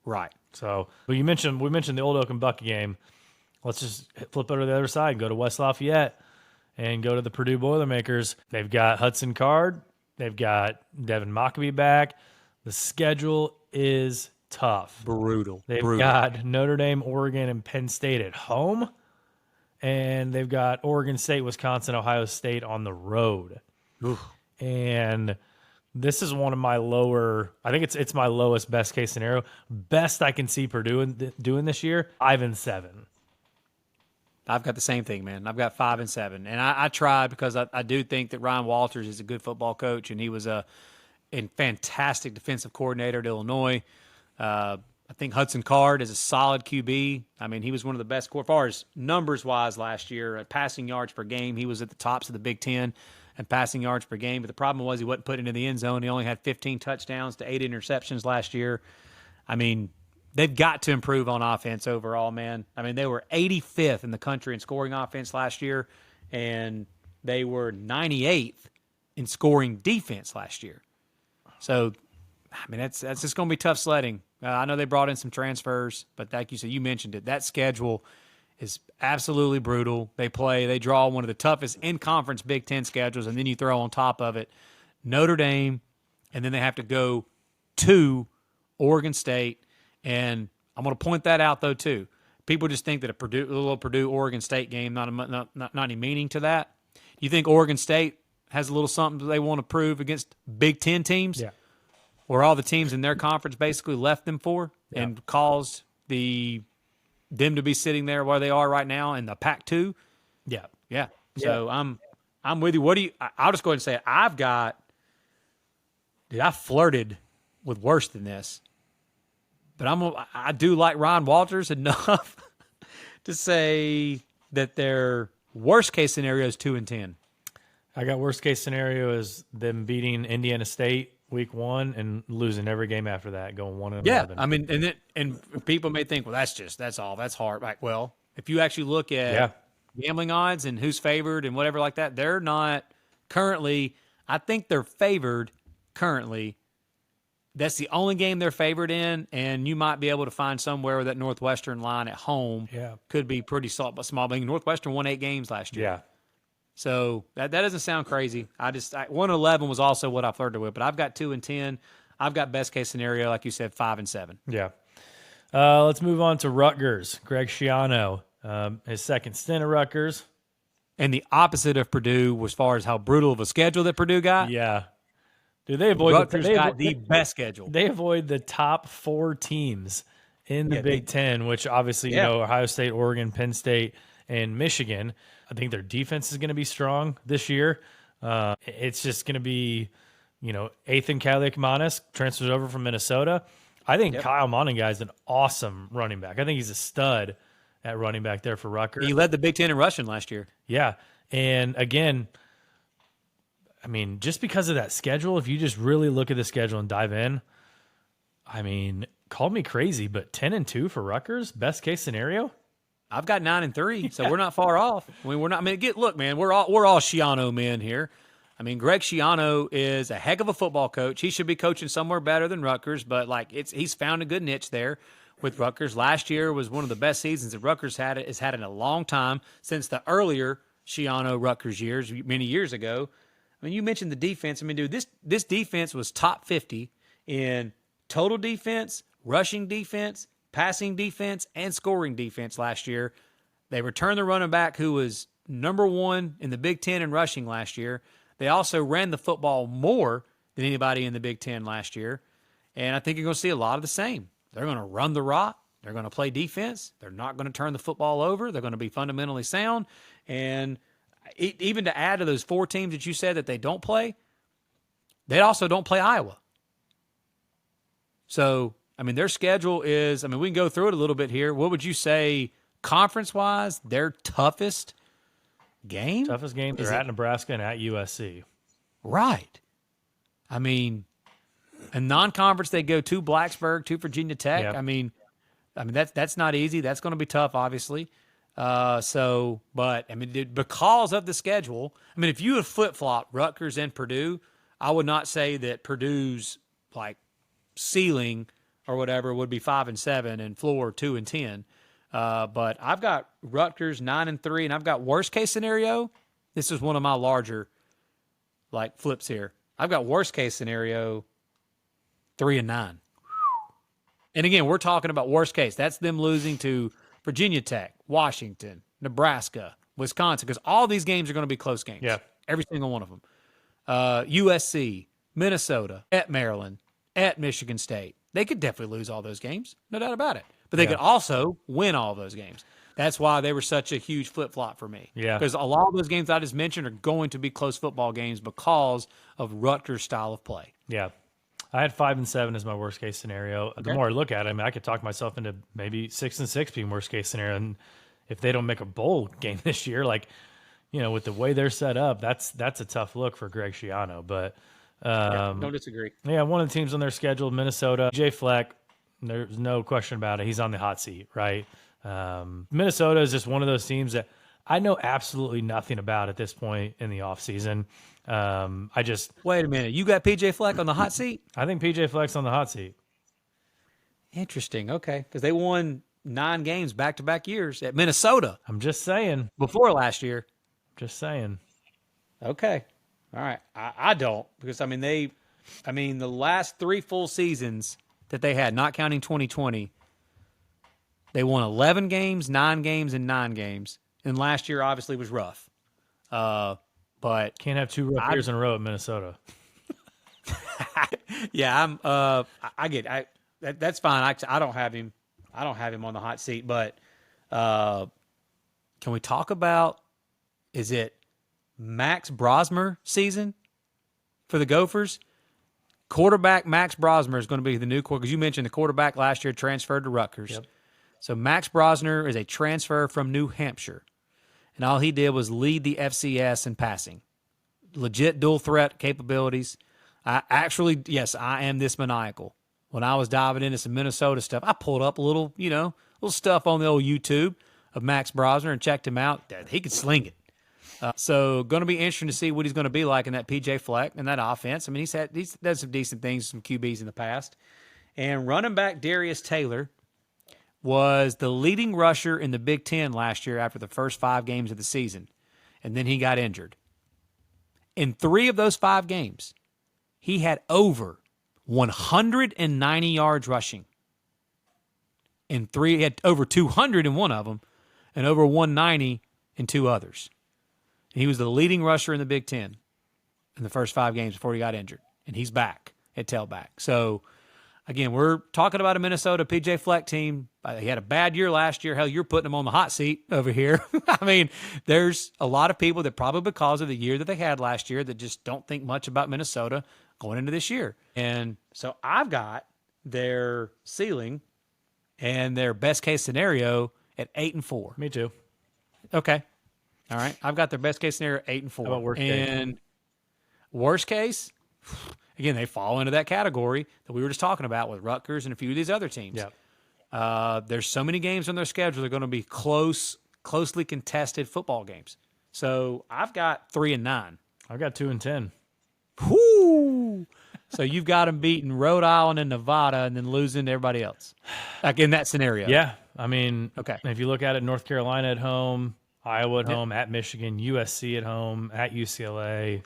Right. So, but we mentioned the Old Oak and Bucky game. Let's just flip over to the other side and go to West Lafayette and go to the Purdue Boilermakers. They've got Hudson Card. They've got Devin Mockabee back. The schedule is tough. Brutal. They've got Notre Dame, Oregon, and Penn State at home. And they've got Oregon State, Wisconsin, Ohio State on the road. Oof. And this is one of my lower, I think it's my lowest best case scenario. Best I can see Purdue doing this year, 5-7. I've got the same thing, man. I've got 5-7. And I tried because I do think that Ryan Walters is a good football coach, and he was a fantastic defensive coordinator at Illinois. I think Hudson Card is a solid QB. I mean, he was one of the best, as far as numbers-wise last year, at passing yards per game. He was at the tops of the Big Ten and passing yards per game. But the problem was he wasn't put into the end zone. He only had 15 touchdowns to 8 interceptions last year. I mean, they've got to improve on offense overall, man. I mean, they were 85th in the country in scoring offense last year, and they were 98th in scoring defense last year. So, I mean, that's just going to be tough sledding. I know they brought in some transfers, but like you said, you mentioned it, that schedule is absolutely brutal. They draw one of the toughest in-conference Big Ten schedules, and then you throw on top of it Notre Dame, and then they have to go to Oregon State. And I'm going to point that out, though, too. People just think that a little Purdue-Oregon State game, not any meaning to that. You think Oregon State has a little something they want to prove against Big Ten teams? Yeah. Where all the teams in their conference basically left them for and caused them to be sitting there where they are right now in the Pac-2? Yeah. Yeah. So I'm with you. What do you – I'll just go ahead and say it. I flirted with worse than this. But I do like Ryan Walters enough to say that their worst case scenario is 2-10. I got worst case scenario is them beating Indiana State week 1 and losing every game after that, going 1-11. Yeah, I mean, and people may think, well, that's all. That's hard. Like, well, if you actually look at gambling odds and who's favored and whatever like that, they're not currently. I think they're favored currently. That's the only game they're favored in, and you might be able to find somewhere where that Northwestern line at home could be pretty small. But Northwestern won 8 games last year. Yeah. So that doesn't sound crazy. 1-11 was also what I flirted with, but I've got 2-10. I've got best case scenario, like you said, 5-7. Yeah. Let's move on to Rutgers. Greg Schiano, his second stint at Rutgers. And the opposite of Purdue as far as how brutal of a schedule that Purdue got. Yeah. Dude, they avoid Rutgers got the best schedule. They avoid the top 4 teams in the Big Ten, which obviously, you know, Ohio State, Oregon, Penn State, and Michigan. I think their defense is going to be strong this year. It's just going to be, you know, Ethan Kaliakmanis transfers over from Minnesota. I think Kyle Monangai is an awesome running back. I think he's a stud at running back there for Rutgers. He led the Big Ten in rushing last year. Yeah. And again, I mean, just because of that schedule, if you just really look at the schedule and dive in, I mean, call me crazy, but 10-2 for Rutgers, best case scenario. I've got 9-3, so we're not far off. I mean, we're not. I mean, look, man, we're all Schiano men here. I mean, Greg Schiano is a heck of a football coach. He should be coaching somewhere better than Rutgers, but like he's found a good niche there with Rutgers. Last year was one of the best seasons that Rutgers has had in a long time since the earlier Schiano Rutgers years, many years ago. I mean, you mentioned the defense. I mean, dude, this defense was top 50 in total defense, rushing defense, passing defense, and scoring defense last year. They returned the running back who was number 1 in the Big Ten in rushing last year. They also ran the football more than anybody in the Big Ten last year. And I think you're going to see a lot of the same. They're going to run the rock. They're going to play defense. They're not going to turn the football over. They're going to be fundamentally sound. And even to add to those 4 teams that you said that they don't play, they also don't play Iowa. So, I mean, their schedule is, I mean, we can go through it a little bit here. What would you say, conference-wise, their toughest game? Toughest game, they're at Nebraska and at USC. Right. I mean, in non-conference, they go to Blacksburg, to Virginia Tech. Yep. I mean, I mean, that's not easy. That's going to be tough, obviously. But I mean, because of the schedule, I mean, if you had flip-flop Rutgers and Purdue, I would not say that Purdue's like ceiling or whatever would be 5-7 and floor 2-10. But I've got Rutgers 9-3, and I've got worst case scenario. This is one of my larger like flips here. I've got worst case scenario 3-9. And again, we're talking about worst case. That's them losing to Virginia Tech, Washington, Nebraska, Wisconsin, because all these games are going to be close games. Yeah. Every single one of them. USC, Minnesota, at Maryland, at Michigan State. They could definitely lose all those games, no doubt about it. But they could also win all those games. That's why they were such a huge flip-flop for me. Yeah. Because a lot of those games I just mentioned are going to be close football games because of Rutgers' style of play. Yeah. I had 5-7 as my worst case scenario. Okay. The more I look at it, I mean, I could talk myself into maybe 6-6 being worst case scenario. And if they don't make a bowl game this year, like, you know, with the way they're set up, that's a tough look for Greg Schiano. But don't disagree. Yeah, one of the teams on their schedule, Minnesota, Jay Fleck, there's no question about it. He's on the hot seat, right? Minnesota is just one of those teams that I know absolutely nothing about at this point in the offseason. Wait a minute. You got PJ Fleck on the hot seat? I think PJ Fleck's on the hot seat. Interesting. Okay. Because they won 9 games back-to-back years at Minnesota. I'm just saying. Before last year. Just saying. Okay. All right. I don't. Because, the last 3 full seasons that they had, not counting 2020, they won 11 games, 9 games, and 9 games. And last year, obviously, was rough. But can't have 2 rough years in a row at Minnesota. Yeah, I get it. That's fine. I don't have him. I don't have him on the hot seat. But can we talk about? Is it Max Brosmer season for the Gophers? Quarterback Max Brosmer is going to be the new quarterback. Because you mentioned the quarterback last year transferred to Rutgers. Yep. So Max Brosmer is a transfer from New Hampshire. And all he did was lead the FCS in passing. Legit dual threat capabilities. I am this maniacal. When I was diving into some Minnesota stuff, I pulled up a little stuff on the old YouTube of Max Brosner and checked him out. He could sling it. So going to be interesting to see what he's going to be like in that PJ Fleck and that offense. I mean, he's done some decent things, some QBs in the past. And running back Darius Taylor was the leading rusher in the Big Ten last year after the first 5 games of the season. And then he got injured. In 3 of those 5 games, he had over 190 yards rushing. In 3, he had over 200 in one of them and over 190 in 2 others. And he was the leading rusher in the Big Ten in the first 5 games before he got injured. And he's back at tailback. So, again, we're talking about a Minnesota PJ Fleck team. He had a bad year last year. Hell, you're putting him on the hot seat over here. I mean, there's a lot of people that probably because of the year that they had last year that just don't think much about Minnesota going into this year. And so I've got their ceiling and their best case scenario at 8-4. Me too. Okay. All right. I've got their best case scenario at 8-4. How about worst case? And worst case, again, they fall into that category that we were just talking about with Rutgers and a few of these other teams. Yeah. There's so many games on their schedule. They're going to be closely contested football games. So I've got 3-9. I've got 2-10. Whoo! So you've got them beating Rhode Island and Nevada and then losing to everybody else. Like in that scenario. Yeah. I mean, okay. If you look at it, North Carolina at home, Iowa at home, at Michigan, USC at home, at UCLA,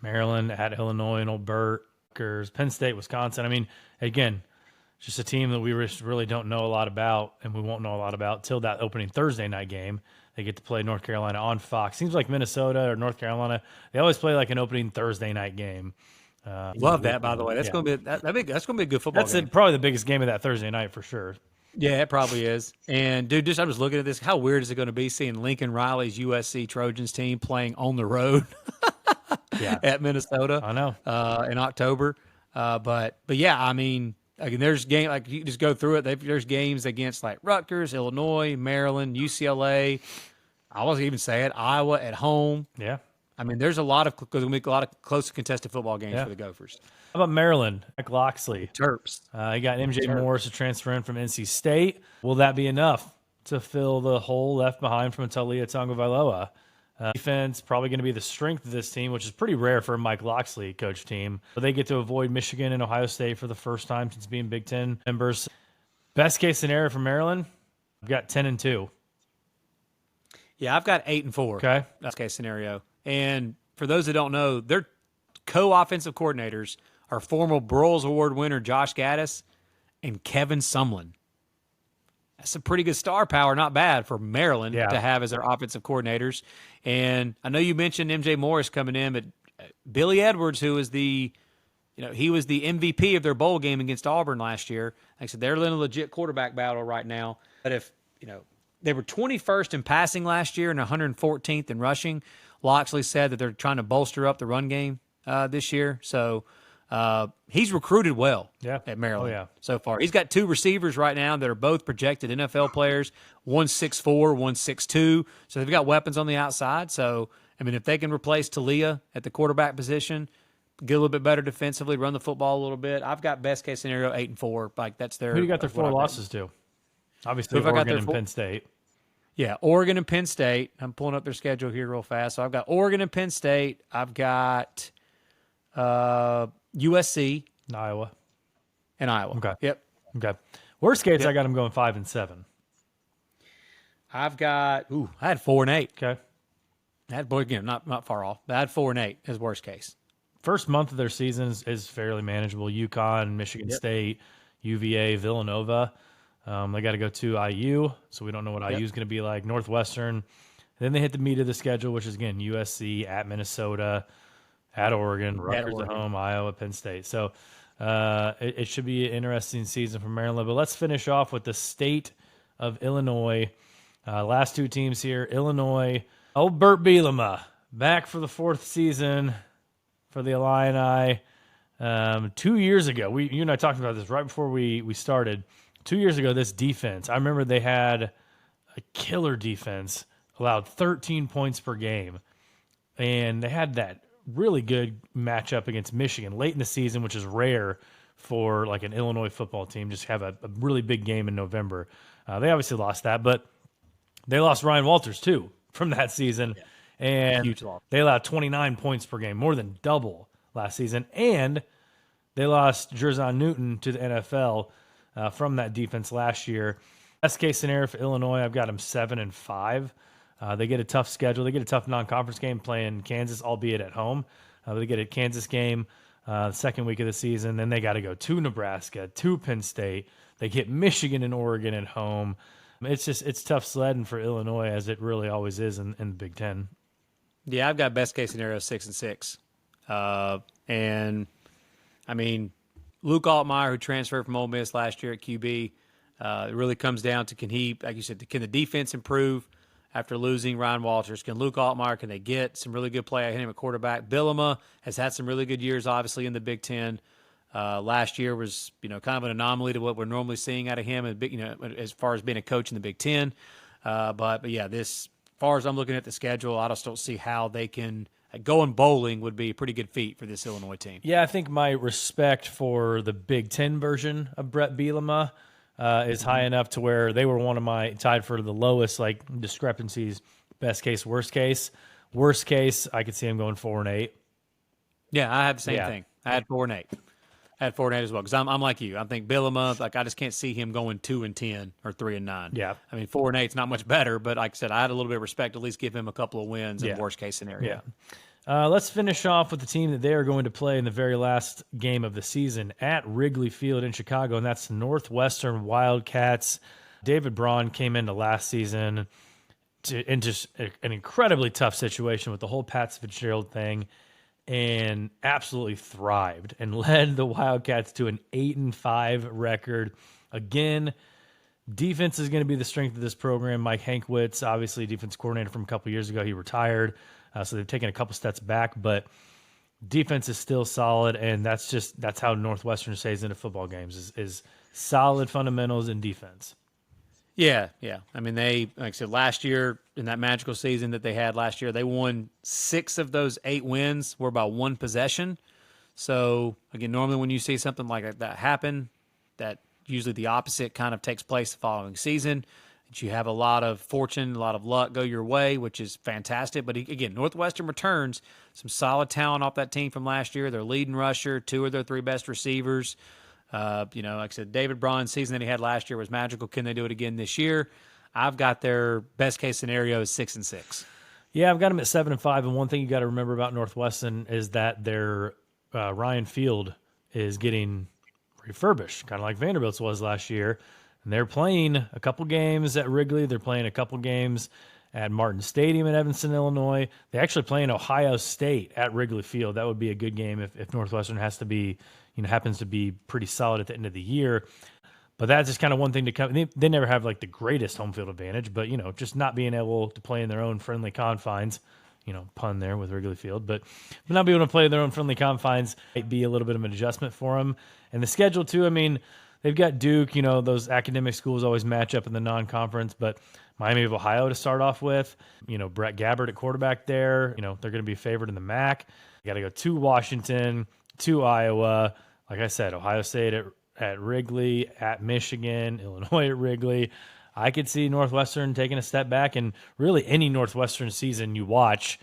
Maryland, at Illinois and Old Rutgers, Penn State, Wisconsin. I mean, again, just a team that we really don't know a lot about, and we won't know a lot about till that opening Thursday night game. They get to play North Carolina on Fox. Seems like Minnesota or North Carolina, they always play like an opening Thursday night game. Love that, by the way. That's going to be that's going to be a good football game. That's probably the biggest game of that Thursday night for sure. Yeah, it probably is. And, dude, I'm just looking at this. How weird is it going to be seeing Lincoln Riley's USC Trojans team playing on the road at Minnesota? I know. In October. But yeah, I mean, again, there's game like you just go through it. There's games against like Rutgers, Illinois, Maryland, UCLA. I wasn't even saying Iowa at home. Yeah. I mean, there's a lot of close contested football games for the Gophers. How about Maryland? Mike Loxley. Terps. He got MJ Terps. Morris to transfer in from NC State. Will that be enough to fill the hole left behind from Talia Tagovailoa? Defense probably going to be the strength of this team, which is pretty rare for a Mike Loxley coach team. But they get to avoid Michigan and Ohio State for the first time since being Big Ten members. Best case scenario for Maryland, I've got 10-2. Yeah, I've got 8-4. Okay. Best case scenario. And for those that don't know, their co-offensive coordinators are former Broyles Award winner Josh Gaddis and Kevin Sumlin. That's some pretty good star power, not bad for Maryland to have as their offensive coordinators. And I know you mentioned MJ Morris coming in, but Billy Edwards, who is he was the MVP of their bowl game against Auburn last year. Like I said, they're in a legit quarterback battle right now. But if, they were 21st in passing last year and 114th in rushing. Loxley said that they're trying to bolster up the run game this year. So he's recruited well at Maryland so far. He's got 2 receivers right now that are both projected NFL players, one 6'4", one 6'2". So they've got weapons on the outside. So, if they can replace Talia at the quarterback position, get a little bit better defensively, run the football a little bit, I've got best case scenario 8-4. Like that's their. Who you got their 4 losses to? Obviously, Oregon and Penn State. Yeah, Oregon and Penn State. I'm pulling up their schedule here real fast. So I've got Oregon and Penn State. I've got USC. Iowa. Okay. Yep. Okay. Worst case, I got them going 5-7. I've got I had 4-8. Okay. I had not far off. I had 4-8 as worst case. First month of their season is fairly manageable. UConn, Michigan State, UVA, Villanova. They got to go to IU, so we don't know what IU is going to be like. Northwestern. Then they hit the meat of the schedule, which is, again, USC, at Minnesota, at Oregon, Rutgers at home, Iowa, Penn State. So it should be an interesting season for Maryland. But let's finish off with the state of Illinois. Last 2 teams here. Illinois, old Burt Bielema, back for the 4th season for the Illini. 2 years ago, you and I talked about this right before we started. 2 years ago, this defense, I remember they had a killer defense, allowed 13 points per game, and they had that really good matchup against Michigan late in the season, which is rare for like an Illinois football team, just have a really big game in November. They obviously lost that, but they lost Ryan Walters too from that season, and Huge loss. They allowed 29 points per game, more than double last season, and they lost Jerzon Newton to the NFL from that defense last year. Best case scenario for Illinois, I've got them 7-5. They get a tough schedule. They get a tough non-conference game playing Kansas, albeit at home. They get a Kansas game the second week of the season. Then they got to go to Nebraska, to Penn State. They get Michigan and Oregon at home. It's tough sledding for Illinois, as it really always is in the Big Ten. Yeah, I've got best case scenario 6-6. And Luke Altmaier, who transferred from Ole Miss last year at QB, it really comes down to, can the defense improve after losing Ryan Walters? Can Luke Altmaier, can they get some really good play out of him at quarterback? Bielema has had some really good years, obviously, in the Big Ten. Last year was, kind of an anomaly to what we're normally seeing out of him, as far as being a coach in the Big Ten. But as far as I'm looking at the schedule, I just don't see how they can. Going bowling would be a pretty good feat for this Illinois team. Yeah, I think my respect for the Big Ten version of Brett Bielema is high enough to where they were one of my tied for the lowest discrepancies. Best case, worst case. Worst case, I could see him going 4-8. Yeah, I had the same thing. I had 4-8. I had 4-8 as well, because I'm like you. I think Bielema, I just can't see him going 2-10 or 3-9. Yeah. 4-8 is not much better, but like I said, I had a little bit of respect, at least give him a couple of wins in worst case scenario. Yeah. Let's finish off with the team that they are going to play in the very last game of the season at Wrigley Field in Chicago, and that's Northwestern Wildcats. David Braun came into last season in just an incredibly tough situation with the whole Pat Fitzgerald thing, and absolutely thrived and led the Wildcats to an 8-5 record. Again, defense is going to be the strength of this program. Mike Hankwitz, obviously defense coordinator from a couple years ago, he retired. So they've taken a couple steps back, but defense is still solid, and that's how Northwestern stays into football games is solid fundamentals and defense. Yeah. They, like I said, last year in that magical season that they had last year, they won 6 of those 8 wins were by 1 possession. So again, normally when you see something like that happen, that usually the opposite kind of takes place the following season. That you have a lot of fortune, a lot of luck go your way, which is fantastic. But again, Northwestern returns some solid talent off that team from last year. Their leading rusher, 2 of their 3 best receivers. Like I said, David Braun's season that he had last year was magical. Can they do it again this year? I've got their best case scenario is 6-6. Yeah, I've got them at 7-5. And one thing you got to remember about Northwestern is that their Ryan Field is getting refurbished, kind of like Vanderbilt's was last year. And they're playing a couple games at Wrigley. They're playing a couple games at Martin Stadium in Evanston, Illinois. They actually play in Ohio State at Wrigley Field. That would be a good game if Northwestern happens to be pretty solid at the end of the year. But that's just kind of one thing to come. They never have like the greatest home field advantage, but just not being able to play in their own friendly confines. Pun there with Wrigley Field, but not being able to play in their own friendly confines might be a little bit of an adjustment for them. And the schedule too. I mean, they've got Duke. Those academic schools always match up in the non-conference, but Miami of Ohio to start off with. Brett Gabbert at quarterback there. They're going to be favored in the MAC. You got to go to Washington, to Iowa. Like I said, Ohio State at Wrigley, at Michigan, Illinois at Wrigley. I could see Northwestern taking a step back, and really any Northwestern season you watch,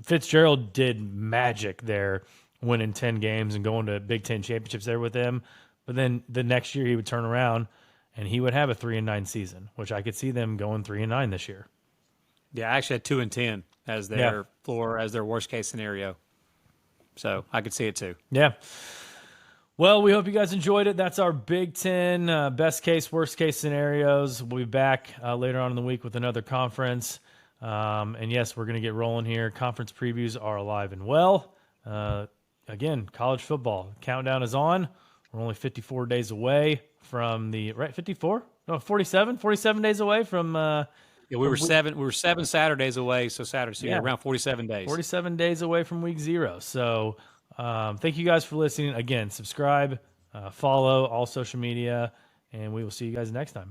Fitzgerald did magic there, winning 10 games and going to Big Ten championships there with them. But then the next year he would turn around and he would have a 3-9 season, which I could see them going 3-9 this year. Yeah, I actually had 2-10 as their floor, as their worst case scenario. So I could see it too. Yeah. Well, we hope you guys enjoyed it. That's our Big Ten best case, worst case scenarios. We'll be back later on in the week with another conference. And yes, we're going to get rolling here. Conference previews are alive and well. Again, college football countdown is on. We're only 54 days away from 47 days away from. We were 7 Saturdays away. So around 47 days. 47 days away from week 0. So. Thank you guys for listening. Again, subscribe, follow all social media, and we will see you guys next time.